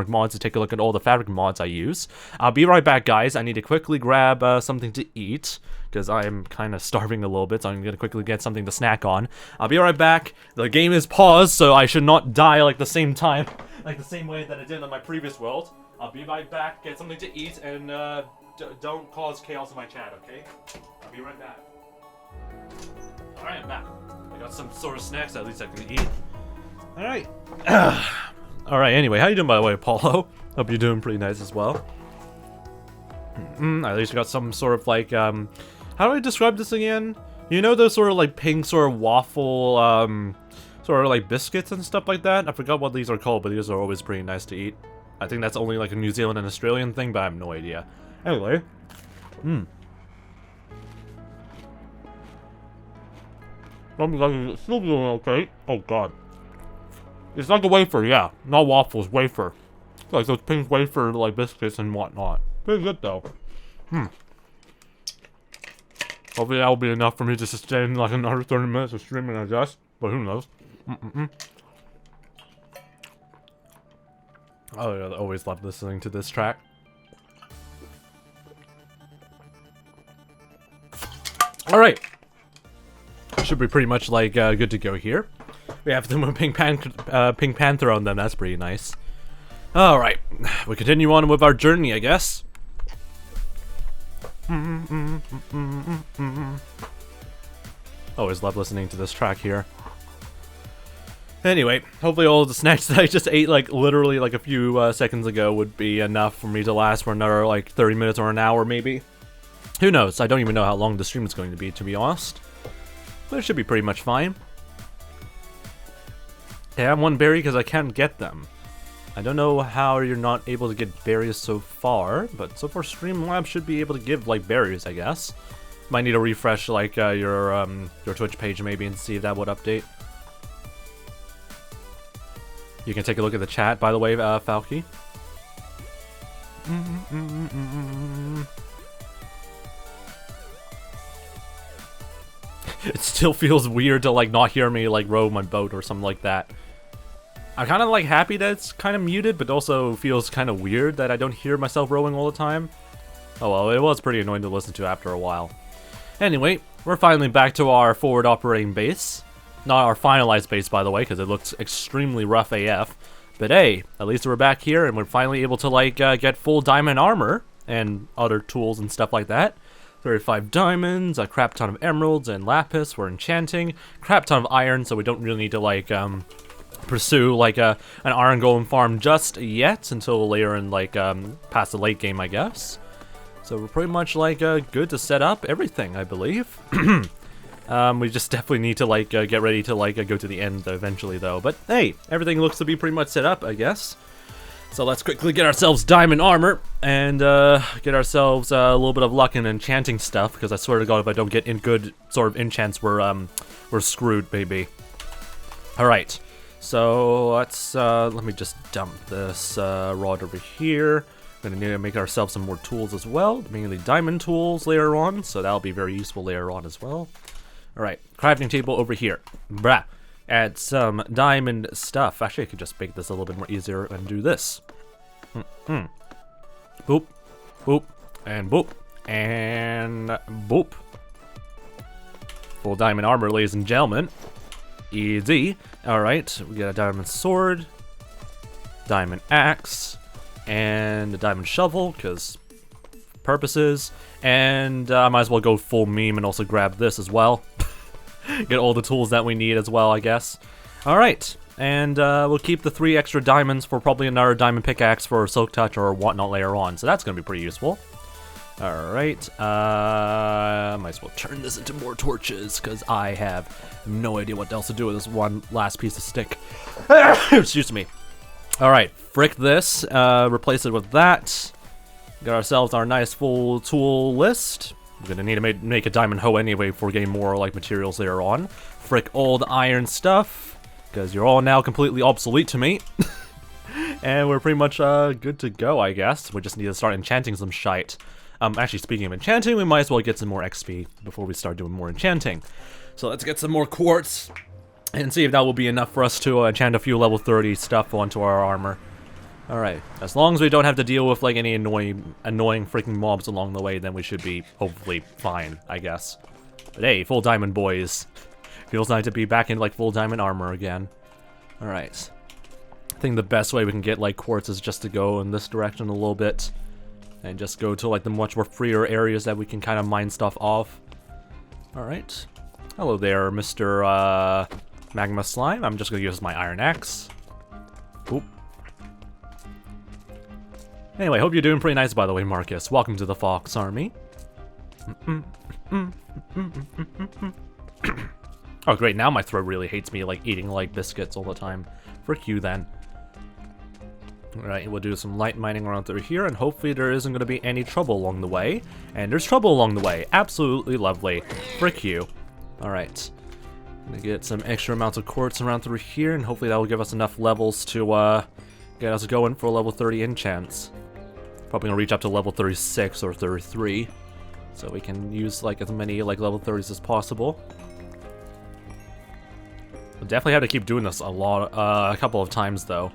!mods to take a look at all the fabric mods I use. I'll be right back, guys. I need to quickly grab something to eat, because I'm kind of starving a little bit, so I'm going to quickly get something to snack on. I'll be right back. The game is paused, so I should not die like the same time, like the same way that I did in my previous world. I'll be right back, get something to eat, and don't cause chaos in my chat, okay? I'll be right back. Alright, I'm back. I got some sort of snacks at least I can eat. Alright. Alright, anyway, how you doing, by the way, Apollo? Hope you're doing pretty nice as well. At least I got some sort of, like, how do I describe this again? You know those sort of, like, pink sort of waffle, sort of, like, biscuits and stuff like that? I forgot what these are called, but these are always pretty nice to eat. I think that's only, like, a New Zealand and Australian thing, but I have no idea. Anyway. I'm still doing okay. Oh god. It's like a wafer, yeah. Not waffles, wafer. Like those pink wafer, like, biscuits and whatnot. Pretty good, though. Hopefully that will be enough for me to sustain, like, another 30 minutes of streaming, I guess. But who knows? Oh, yeah, I always love listening to this track. Alright. Should be pretty much, like, good to go here. We have the Pink Panther on them, that's pretty nice. Alright, we continue on with our journey, I guess. Always love listening to this track here. Anyway, hopefully all the snacks that I just ate, like, literally, like, a few seconds ago would be enough for me to last for another, like, 30 minutes or an hour, maybe. Who knows? I don't even know how long the stream is going to be honest. But it should be pretty much fine. Okay, I have one berry because I can't get them. I don't know how you're not able to get berries so far, but so far Streamlabs should be able to give, like, berries, I guess. Might need to refresh, like, your Twitch page maybe and see if that would update. You can take a look at the chat, by the way, 𝗦cie. It still feels weird to, like, not hear me, like, row my boat or something like that. I'm kind of, like, happy that it's kind of muted, but also feels kind of weird that I don't hear myself rowing all the time. Oh well, it was pretty annoying to listen to after a while. Anyway, we're finally back to our forward operating base. Not our finalized base, by the way, because it looks extremely rough AF. But hey, at least we're back here, and we're finally able to, like, get full diamond armor and other tools and stuff like that. 35 diamonds, a crap ton of emeralds and lapis for enchanting, crap ton of iron, so we don't really need to, like, pursue, like, an iron golem farm just yet until later in, like, past the late game, I guess. So we're pretty much like good to set up everything, I believe. We just definitely need to like get ready to like go to the end eventually though. But hey, everything looks to be pretty much set up, I guess. So let's quickly get ourselves diamond armor and get ourselves a little bit of luck in enchanting stuff, because I swear to God, if I don't get in good sort of enchants, we're screwed, baby. All right, so let's let me just dump this rod over here. We're gonna need to make ourselves some more tools as well, mainly diamond tools later on, so that'll be very useful later on as well. All right, crafting table over here. Brah. Add some diamond stuff. Actually, I could just make this a little bit more easier and do this. Boop, boop, and boop, and boop. Full diamond armor, ladies and gentlemen. Easy. Alright, we got a diamond sword, diamond axe, and a diamond shovel, because purposes. And I might as well go full meme and also grab this as well. Get all the tools that we need as well, I guess. Alright, and we'll keep the 3 extra diamonds for probably another diamond pickaxe for silk touch or whatnot later on, so that's going to be pretty useful. Alright, might as well turn this into more torches, because I have no idea what else to do with this one last piece of stick. Excuse me. Alright, frick this, replace it with that. Got ourselves our nice full tool list. We're gonna need to make a diamond hoe anyway for getting more like materials later on. Frick all the iron stuff, because you're all now completely obsolete to me. And we're pretty much good to go, I guess. We just need to start enchanting some shite. Actually, speaking of enchanting, we might as well get some more XP before we start doing more enchanting. So let's get some more quartz and see if that will be enough for us to enchant a few level 30 stuff onto our armor. Alright, as long as we don't have to deal with like any annoying freaking mobs along the way, then we should be hopefully fine, I guess. But hey, full diamond boys. Feels nice to be back in like full diamond armor again. Alright. I think the best way we can get like quartz is just to go in this direction a little bit. And just go to like the much more freer areas that we can kind of mine stuff off. Alright. Hello there, Mr. Magma Slime. I'm just gonna use my iron axe. Oop. Anyway, hope you're doing pretty nice, by the way, Marcus. Welcome to the Fox Army. Oh, great. Now my throat really hates me, like, eating, like, biscuits all the time. Frick you, then. Alright, we'll do some light mining around through here, and hopefully there isn't going to be any trouble along the way. And there's trouble along the way. Absolutely lovely. Frick you. Alright. Gonna get some extra amounts of quartz around through here, and hopefully that will give us enough levels to, get us going for level 30 enchants. Probably gonna reach up to level 36 or 33, so we can use like as many like level 30s as possible. We'll definitely have to keep doing this a lot, a couple of times though.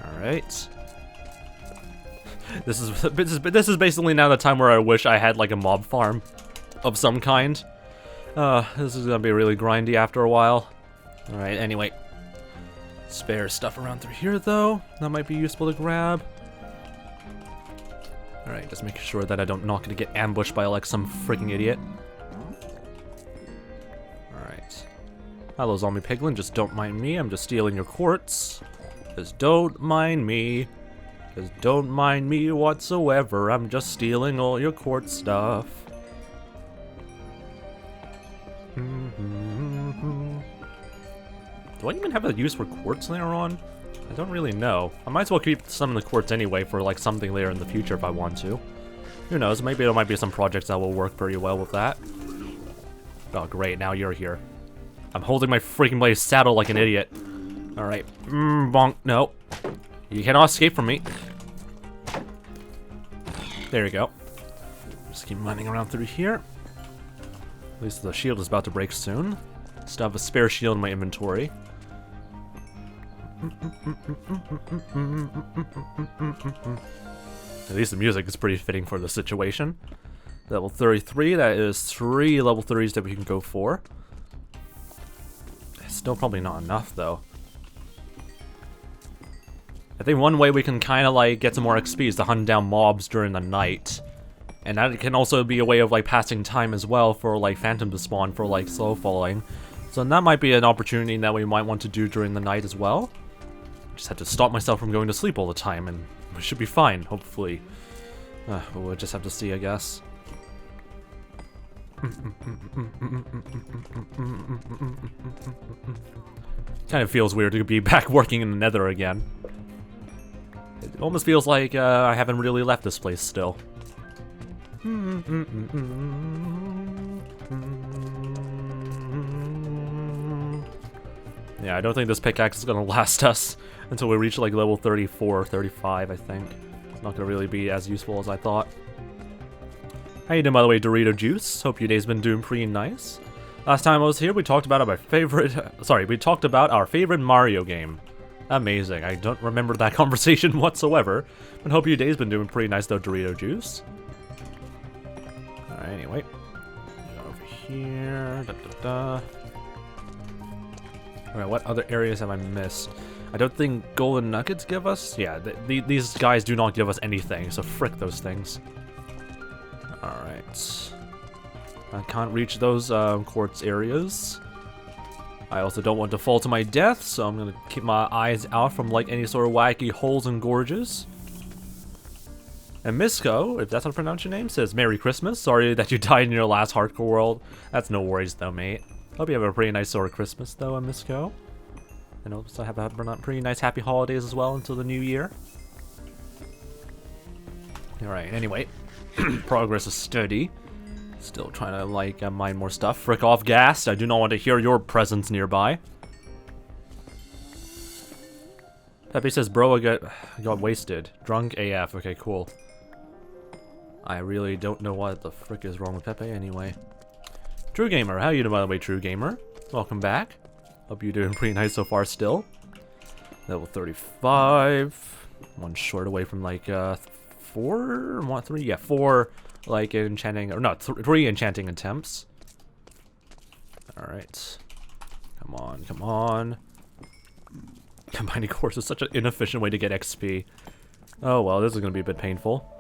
All right. This is basically now the time where I wish I had like a mob farm of some kind. This is gonna be really grindy after a while. Alright, anyway. Spare stuff around through here, though. That might be useful to grab. Alright, just making sure that I'm not gonna get ambushed by, like, some freaking idiot. Alright. Hello, zombie piglin. Just don't mind me. I'm just stealing your quartz. Just don't mind me. Just don't mind me whatsoever. I'm just stealing all your quartz stuff. Do I even have a use for quartz later on? I don't really know. I might as well keep some of the quartz anyway for like something later in the future if I want to. Who knows, maybe there might be some projects that will work pretty well with that. Oh great, now you're here. I'm holding my freaking blade saddle like an idiot. Alright, bonk, no. You cannot escape from me. There you go. Just keep mining around through here. At least the shield is about to break soon. Still have a spare shield in my inventory. At least the music is pretty fitting for the situation. Level 33, that is 3 level 30s that we can go for. Still probably not enough though. I think one way we can kind of like get some more XP is to hunt down mobs during the night. And that can also be a way of like passing time as well for like phantom to spawn for like slow falling. So that might be an opportunity that we might want to do during the night as well. Just have to stop myself from going to sleep all the time, and we should be fine, hopefully. We'll just have to see, I guess. Kind of feels weird to be back working in the Nether again. It almost feels like I haven't really left this place still. Yeah, I don't think this pickaxe is gonna last us until we reach like level 34 or 35, I think. It's not gonna really be as useful as I thought. How you doing, by the way, Dorito Juice? Hope your day's been doing pretty nice. Last time I was here, we talked about our favorite Mario game. Amazing. I don't remember that conversation whatsoever, but hope your day's been doing pretty nice though, Dorito Juice. Alright, anyway. Go over here. Alright, what other areas have I missed? I don't think golden nuggets give us? Yeah, these guys do not give us anything, so frick those things. Alright. I can't reach those quartz areas. I also don't want to fall to my death, so I'm gonna keep my eyes out from like any sort of wacky holes and gorges. And Misco, if that's how to pronounce your name, says Merry Christmas. Sorry that you died in your last hardcore world. That's no worries though, mate. Hope you have a pretty nice sort of Christmas though, Misco. And also have a pretty nice happy holidays as well until the new year. Alright, anyway. Progress is steady. Still trying to like mine more stuff. Frick off, Ghast. I do not want to hear your presence nearby. Pepe says, bro, I got wasted. Drunk AF. Okay, cool. I really don't know what the frick is wrong with Pepe anyway. True Gamer, how you doing, by the way, True Gamer? Welcome back. Hope you're doing pretty nice so far still. Level 35. One short away from like 4 like enchanting, or not, 3 enchanting attempts. Alright. Come on, come on. Combining cores is such an inefficient way to get XP. Oh well, this is gonna be a bit painful.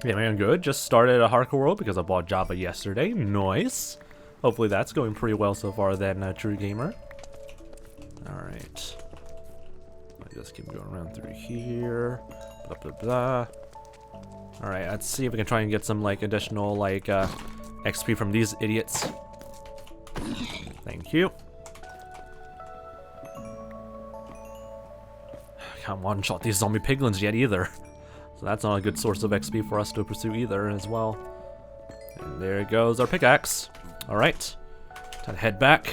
Yeah, man, good. Just started a hardcore world because I bought Java yesterday. Nice. Hopefully that's going pretty well so far then, True Gamer. Alright. I just keep going around through here. Blah, blah, blah. Alright, let's see if we can try and get some, like, additional, like, XP from these idiots. Thank you. Can't one-shot these zombie piglins yet either. So that's not a good source of XP for us to pursue either as well. And there goes our pickaxe. Alright. Time to head back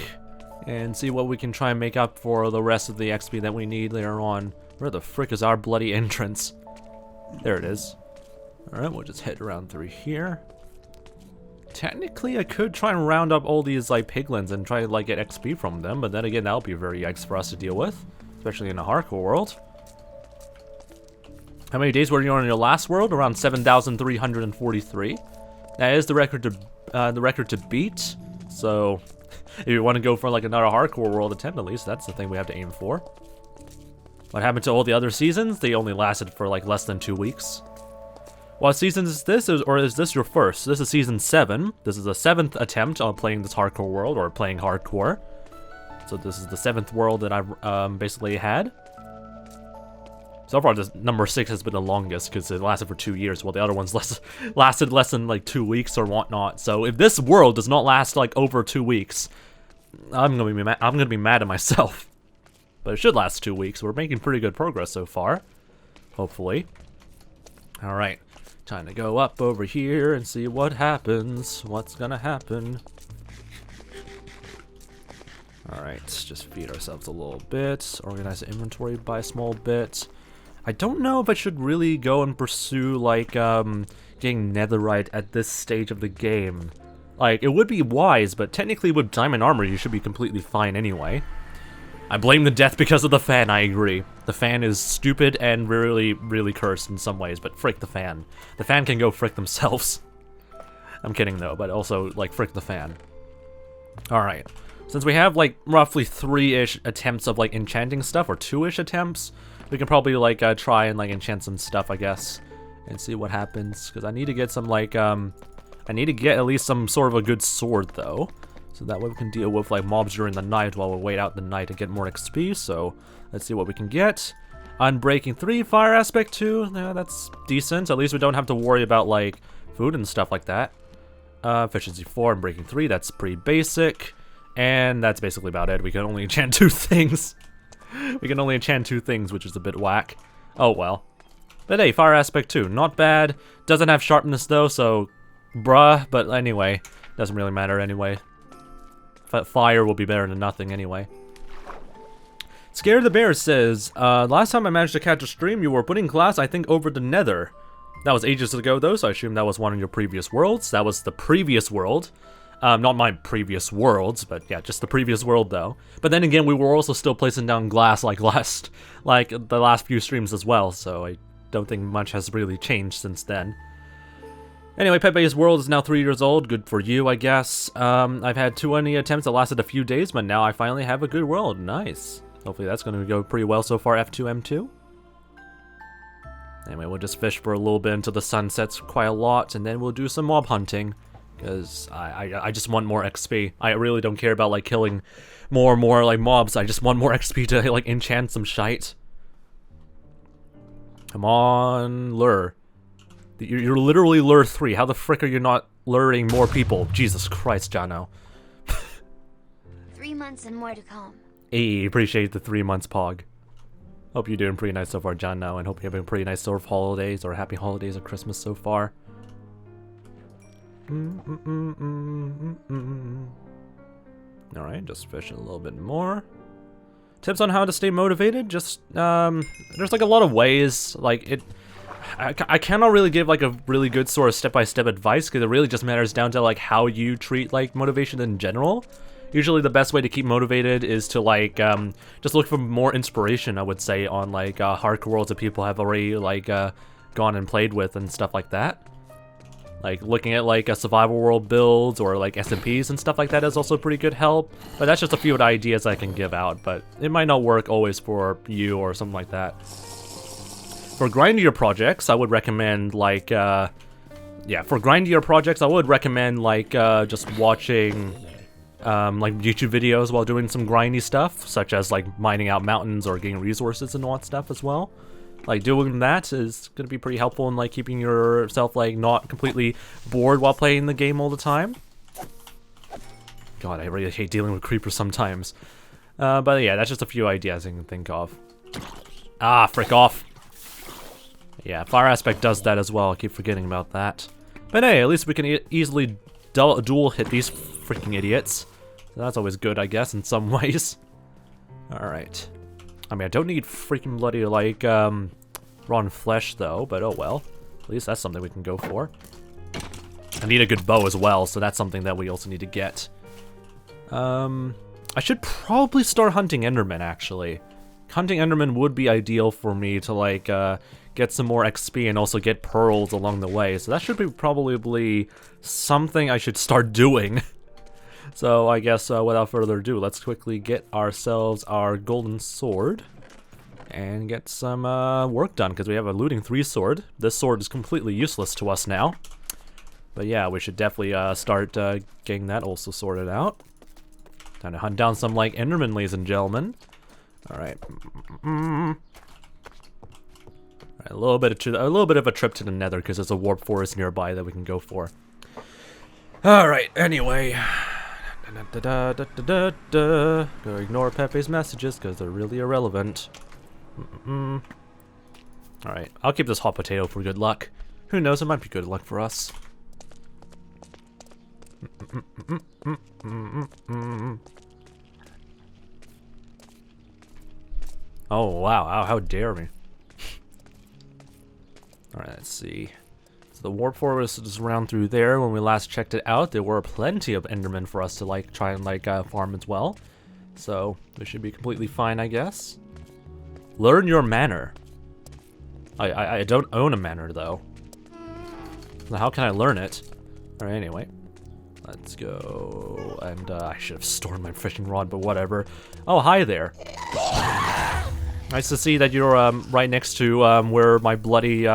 and see what we can try and make up for the rest of the XP that we need later on. Where the frick is our bloody entrance? There it is. Alright, we'll just head around through here. Technically, I could try and round up all these, like, piglins and try to, like, get XP from them, but then again, that'll be very yikes for us to deal with. Especially in a hardcore world. How many days were you on your last world? Around 7,343. That is the record to beat. So, if you want to go for like another hardcore world attempt, at least that's the thing we have to aim for. What happened to all the other seasons? They only lasted for like less than 2 weeks. What season is this, or is this your first? This is season 7. This is the 7th attempt on playing this hardcore world, or playing hardcore. So this is the 7th world that I've basically had. So far, this number 6 has been the longest because it lasted for 2 years, while the other ones lasted less than like 2 weeks or whatnot. So if this world does not last like over 2 weeks, I'm gonna be mad at myself. But it should last 2 weeks. We're making pretty good progress so far, hopefully. All right, time to go up over here and see what happens. What's gonna happen? All right, just feed ourselves a little bit. Organize the inventory by a small bit. I don't know if I should really go and pursue, like, getting netherite at this stage of the game. Like, it would be wise, but technically with diamond armor, you should be completely fine anyway. I blame the death because of the fan, I agree. The fan is stupid and really, really cursed in some ways, but frick the fan. The fan can go frick themselves. I'm kidding, though, but also, like, frick the fan. Alright. Since we have, like, roughly 3-ish attempts of, like, enchanting stuff, or 2-ish attempts, we can probably, like, try and, like, enchant some stuff, I guess, and see what happens. Because I need to get some, like, I need to get at least some sort of a good sword, though. So that way we can deal with like mobs during the night while we wait out the night and get more XP. So let's see what we can get. Unbreaking 3, Fire Aspect 2. Yeah, that's decent. At least we don't have to worry about like food and stuff like that. Efficiency 4, Unbreaking 3. That's pretty basic. And that's basically about it. We can only enchant 2 things. We can only enchant 2 things, which is a bit whack. Oh well. But hey, Fire Aspect 2, not bad. Doesn't have sharpness though, so bruh. But anyway, doesn't really matter anyway. Fire will be better than nothing anyway. Scared the Bear says, last time I managed to catch a stream, you were putting glass, I think, over the Nether. That was ages ago though, so I assume that was one of your previous worlds. That was the previous world. Not my previous worlds, but yeah, just the previous world though. But then again, we were also still placing down glass like the last few streams as well, so I don't think much has really changed since then. Anyway, Pepe's world is now 3 years old. Good for you, I guess. I've had 20 attempts that lasted a few days, but now I finally have a good world. Nice. Hopefully that's going to go pretty well so far, F2M2. Anyway, we'll just fish for a little bit until the sun sets quite a lot, and then we'll do some mob hunting. Because I just want more XP. I really don't care about, like, killing more and more, like, mobs. I just want more XP to, like, enchant some shite. Come on, lure. You're literally lure 3. How the frick are you not luring more people? Jesus Christ, Jono. 3 months and more to come. Hey, appreciate the 3 months, Pog. Hope you're doing pretty nice so far, Jono, and hope you're having pretty nice sort of holidays or happy holidays or Christmas so far. Alright, just fishing a little bit more. Tips on how to stay motivated? Just, there's like a lot of ways. Like, I cannot really give like a really good sort of step-by-step advice because it really just matters down to like how you treat like motivation in general. Usually the best way to keep motivated is to like just look for more inspiration, I would say, on like hardcore worlds that people have already like gone and played with and stuff like that. Like looking at like a survival world builds or like SMPs and stuff like that is also pretty good help. But that's just a few of the ideas I can give out, but it might not work always for you or something like that. For grindier projects, I would recommend like, for grindier projects, I would recommend like just watching like YouTube videos while doing some grindy stuff, such as like mining out mountains or getting resources and all that stuff as well. Like doing that is gonna be pretty helpful in like keeping yourself like not completely bored while playing the game all the time. God, I really hate dealing with creepers sometimes. But yeah, that's just a few ideas I can think of. Ah, frick off. Yeah, Fire Aspect does that as well. I keep forgetting about that. But hey, at least we can easily dual hit these freaking idiots. So that's always good, I guess, in some ways. Alright. I mean, I don't need freaking bloody, like, raw flesh, though, but oh well. At least that's something we can go for. I need a good bow as well, so that's something that we also need to get. I should probably start hunting Endermen, actually. Hunting Endermen would be ideal for me to, like, get some more XP and also get pearls along the way. So that should be probably something I should start doing. So I guess without further ado, let's quickly get ourselves our golden sword and get some work done, because we have a looting 3 sword. This sword is completely useless to us now. But yeah, we should definitely start getting that also sorted out. Time to hunt down some like Endermen, ladies and gentlemen. Alright. A little bit of a trip to the Nether because there's a warp forest nearby that we can go for. All right. Anyway, go ignore Pepe's messages because they're really irrelevant. All right. I'll keep this hot potato for good luck. Who knows? It might be good luck for us. Oh wow! How dare me! Alright, let's see. So the warp forest is around through there. When we last checked it out, there were plenty of Endermen for us to like try and like farm as well. So we should be completely fine, I guess. Learn your manor. I don't own a manor though. So how can I learn it? Alright, anyway. Let's go. And I should have stored my fishing rod, but whatever. Oh, hi there. Nice to see that you're right next to where my bloody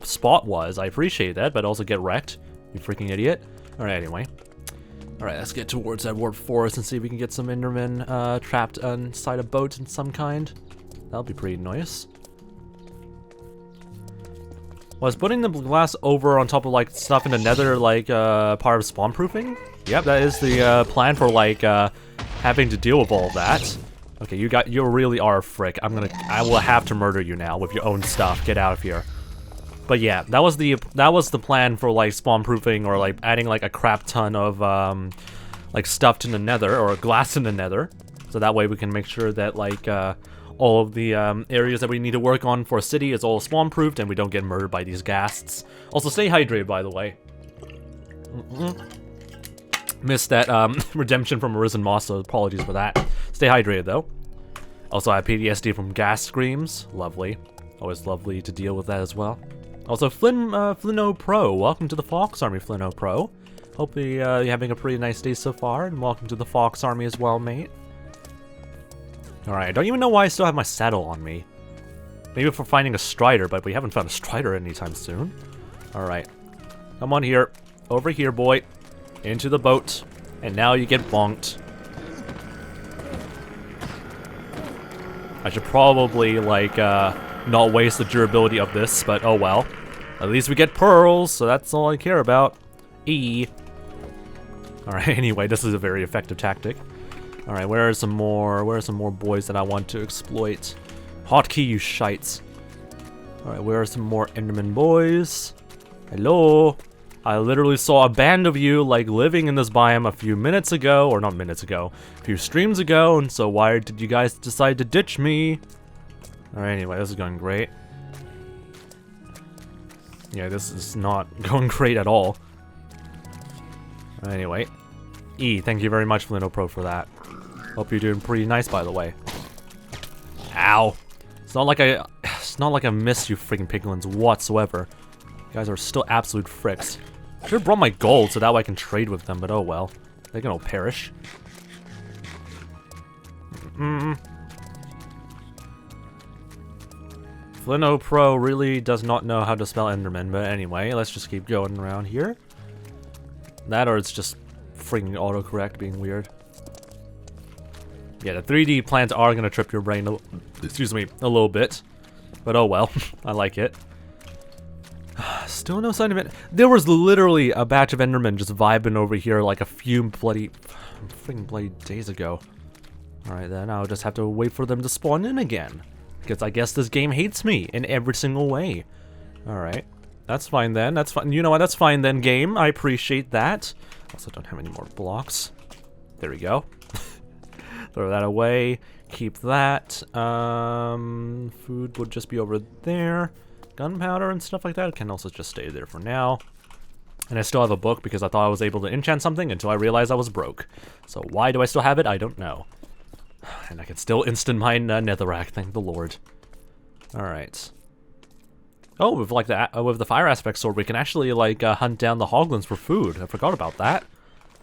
spot was. I appreciate that, but also get wrecked, you freaking idiot. Alright, anyway. Alright, let's get towards that warp forest and see if we can get some Endermen trapped inside a boat in some kind. That'll be pretty nice. Was putting the glass over on top of like stuff in the nether like part of spawn proofing? Yep, that is the plan for like having to deal with all of that. Okay, you really are a frick. I will have to murder you now with your own stuff. Get out of here. But yeah, that was the plan for like spawn proofing or like adding like a crap ton of like stuff to the nether or glass in the nether. So that way we can make sure that like all of the areas that we need to work on for a city is all spawn proofed and we don't get murdered by these ghasts. Also stay hydrated, by the way. Missed that redemption from Arisen Moss, so apologies for that. Stay hydrated though. Also I have PTSD from gas screams. Lovely. Always lovely to deal with that as well. Also 𝗦cije𝗰𝗶𝗹, welcome to the Fox Army, 𝗦cije𝗰𝗶𝗹. Hopefully you're having a pretty nice day so far, and welcome to the Fox Army as well, mate. Alright, I don't even know why I still have my saddle on me. Maybe for finding a strider, but we haven't found a strider anytime soon. Alright. Come on here. Over here, boy. Into the boat. And now you get bonked. I should probably, like, not waste the durability of this, but oh well. At least we get pearls, so that's all I care about. Alright, anyway, this is a very effective tactic. Alright, where are some more boys that I want to exploit? Hotkey, you shites. Alright, where are some more Enderman boys? Hello? I literally saw a band of you, like, living in this biome a few minutes ago, or not minutes ago, a few streams ago, and so why did you guys decide to ditch me? Alright, anyway, this is going great. Yeah, this is not going great at all. Anyway. Thank you very much, 𝗦cije𝗰𝗶𝗹, for that. Hope you're doing pretty nice, by the way. Ow. It's not like I miss you freaking piglins whatsoever. You guys are still absolute fricks. Should have brought my gold so that way I can trade with them, but oh well. They can all perish. 𝗦cije𝗰𝗶𝗹 really does not know how to spell Enderman, but anyway, let's just keep going around here. That or it's just freaking autocorrect being weird. Yeah, the 3D plans are gonna trip your brain, excuse me, a little bit. But oh well, I like it. Still no sign of it. There was literally a batch of Endermen just vibing over here like a few bloody days ago. Alright then, I'll just have to wait for them to spawn in again. Because I guess this game hates me in every single way. Alright. That's fine then, that's fine. You know what, that's fine then, game. I appreciate that. Also don't have any more blocks. There we go. Throw that away. Keep that. Food would just be over there. Gunpowder and stuff like that can also just stay there for now. And I still have a book because I thought I was able to enchant something until I realized I was broke. So why do I still have it? I don't know. And I can still instant mine netherrack, thank the Lord. Alright. Oh, with like with the fire aspect sword, we can actually like hunt down the hoglins for food. I forgot about that.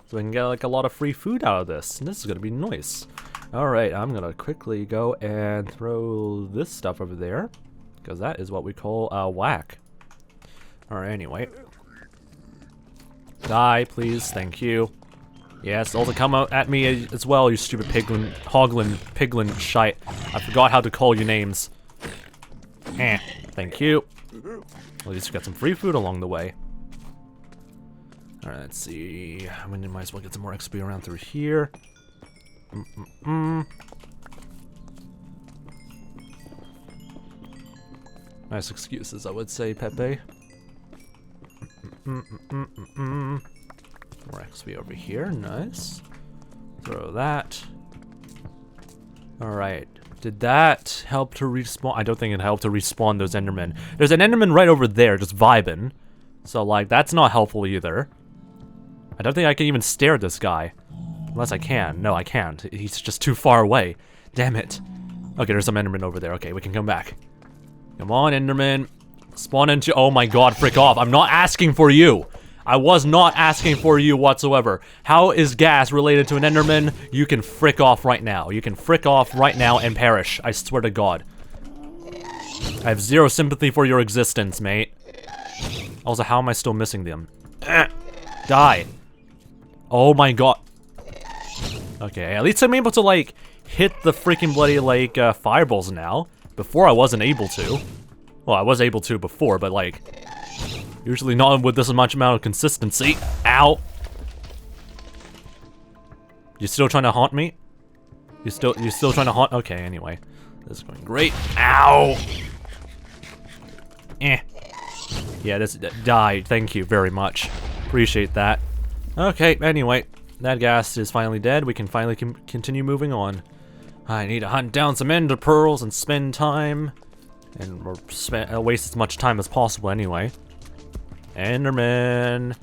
So we can get like a lot of free food out of this, and this is gonna be nice. Alright, I'm gonna quickly go and throw this stuff over there, because that is what we call whack. Alright, anyway. Die, please, thank you. Yes, also come out at me as well, you stupid piglin shite. I forgot how to call you names. Thank you. At least we got some free food along the way. Alright, let's see. I mean, might as well get some more XP around through here. Nice excuses, I would say, Pepe. More XP over here, nice. Throw that. Alright. Did that help to respawn? I don't think it helped to respawn those Endermen. There's an Enderman right over there, just vibing. So, like, that's not helpful either. I don't think I can even stare at this guy. Unless I can. No, I can't. He's just too far away. Damn it. Okay, there's some Enderman over there. Okay, we can come back. Come on, Enderman. Spawn into- oh my god, frick off. I'm not asking for you. I was not asking for you whatsoever. How is gas related to an Enderman? You can frick off right now. You can frick off right now and perish. I swear to God. I have zero sympathy for your existence, mate. Also, how am I still missing them? Die. Oh my god. Okay, at least I'm able to, like, hit the freaking bloody, like, fireballs now. Before I wasn't able to. Well, I was able to before, but, like, usually not with this much amount of consistency. Ow! You still trying to haunt me? You still trying to haunt? Okay, anyway. This is going great. Ow! Eh. Yeah, this died. Thank you very much. Appreciate that. Okay, anyway. That gas is finally dead. We can finally continue moving on. I need to hunt down some ender pearls and spend time. And waste as much time as possible anyway. Enderman.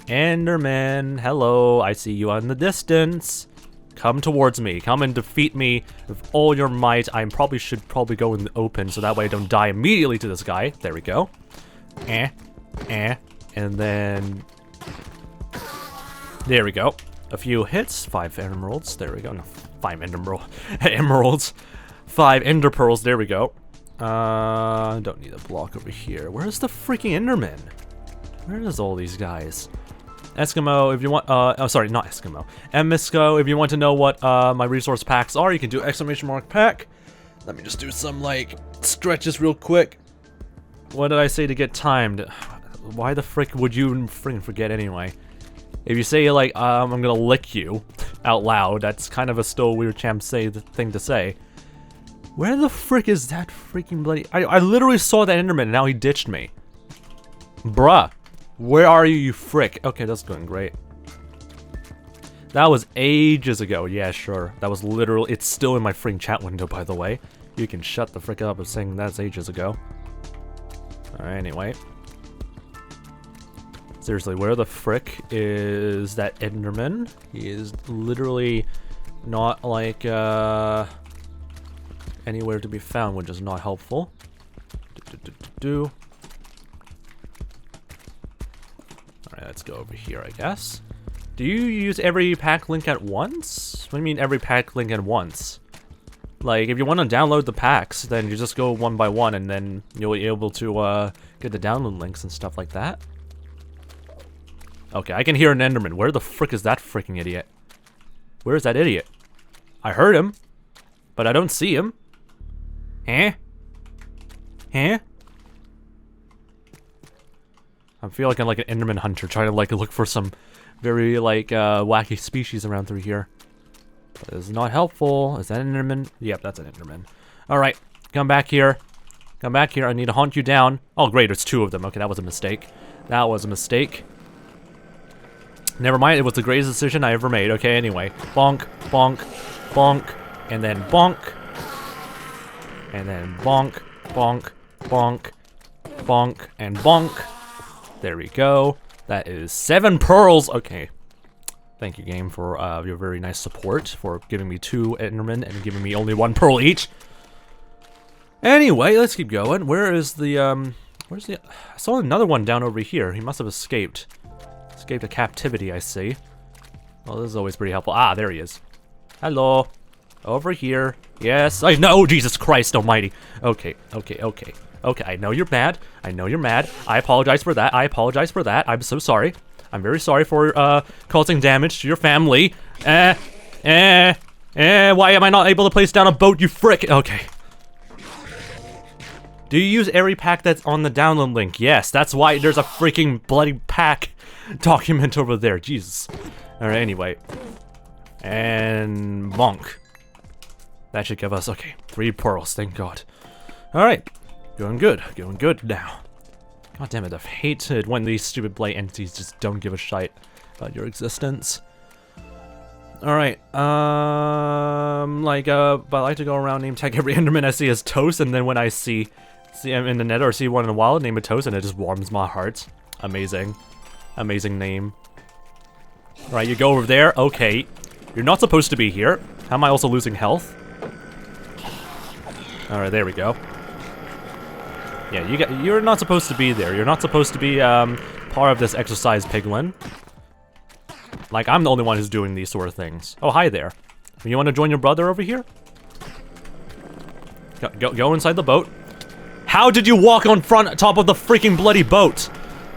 Enderman. Hello, I see you in the distance. Come towards me. Come and defeat me with all your might. I should probably go in the open so that way I don't die immediately to this guy. There we go. And then... There we go. A few hits. 5 emeralds. There we go. No, 5 emeralds. 5 ender pearls. There we go. Don't need a block over here. Where's the freaking Enderman? Where is all these guys? Eskimo, if you want, oh, sorry, not Eskimo. Amisco, if you want to know what, my resource packs are, you can do !pack. Let me just do some, like, stretches real quick. What did I say to get timed? Why the frick would you freaking forget anyway? If you say, like, I'm gonna lick you out loud, that's kind of a still weird thing to say. Where the frick is that freaking bloody... I literally saw that Enderman and now he ditched me. Bruh. Where are you, you frick? Okay, that's going great. That was ages ago. Yeah, sure. That was literally... It's still in my freaking chat window, by the way. You can shut the frick up of saying that's ages ago. Alright, anyway. Seriously, where the frick is that Enderman? He is literally not, like, anywhere to be found, which is not helpful. Alright, let's go over here, I guess. Do you use every pack link at once? What do you mean every pack link at once? Like, if you want to download the packs, then you just go one by one, and then you'll be able to, get the download links and stuff like that. Okay, I can hear an Enderman. Where the frick is that freaking idiot? Where is that idiot? I heard him, but I don't see him. Huh? Huh? I feel like I'm like an Enderman hunter trying to like look for some very like wacky species around through here. But it's not helpful. Is that an Enderman? Yep, that's an Enderman. Alright, come back here. Come back here. I need to hunt you down. Oh great, it's 2 of them. Okay, that was a mistake. That was a mistake. Never mind, it was the greatest decision I ever made. Okay, anyway. Bonk, bonk, bonk, and then bonk. And then bonk, bonk, bonk, bonk, and bonk. There we go. That is 7 pearls. Okay. Thank you, game, for your very nice support, for giving me 2 Endermen and giving me only 1 pearl each. Anyway, let's keep going. Where is the, where's the... I saw another one down over here. He must have escaped. Escaped a captivity, I see. Well, this is always pretty helpful. Ah, there he is. Hello. Over here. Yes, I know. Jesus Christ almighty. Okay, okay, okay. Okay, I know you're mad. I know you're mad. I apologize for that. I apologize for that. I'm so sorry. I'm very sorry for, causing damage to your family. Why am I not able to place down a boat, you frick? Okay. Do you use every pack that's on the download link? Yes, that's why there's a freaking bloody pack document over there. Jesus. Alright, anyway. And bonk. That should give us, okay, 3 pearls, thank God. Alright. Going good now. God damn it, I've hated when these stupid blight entities just don't give a shite about your existence. Alright, but I like to go around name tag every Enderman I see as Toast, and then when I see him in the net or see one in the wild, name it Toast, and it just warms my heart. Amazing. Amazing name. Alright, you go over there. Okay. You're not supposed to be here. How am I also losing health? Alright, there we go. Yeah, you're not supposed to be there. You're not supposed to be part of this exercise, Piglin. Like, I'm the only one who's doing these sort of things. Oh, hi there. You want to join your brother over here? Go inside the boat. How did you walk on top of the freaking bloody boat?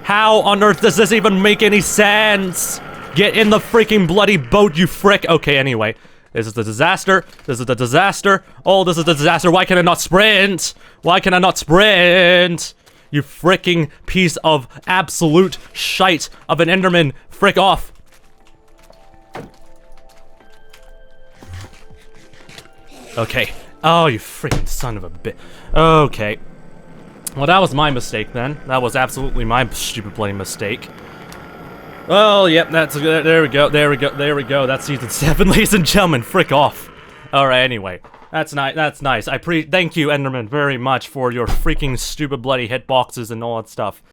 How on earth does this even make any sense? Get in the freaking bloody boat, you frick! Okay, anyway. This is a disaster. This is a disaster. Oh, this is a disaster. Why can I not sprint? Why can I not sprint? You freaking piece of absolute shite of an Enderman. Frick off. Okay. Oh, you freaking son of a bitch. Okay. Well, that was my mistake then. That was absolutely my stupid bloody mistake. Oh, yep, there we go, there we go. That's season 7, ladies and gentlemen. Frick off. Alright, anyway. That's nice. Thank you, Enderman, very much for your freaking stupid bloody hitboxes and all that stuff.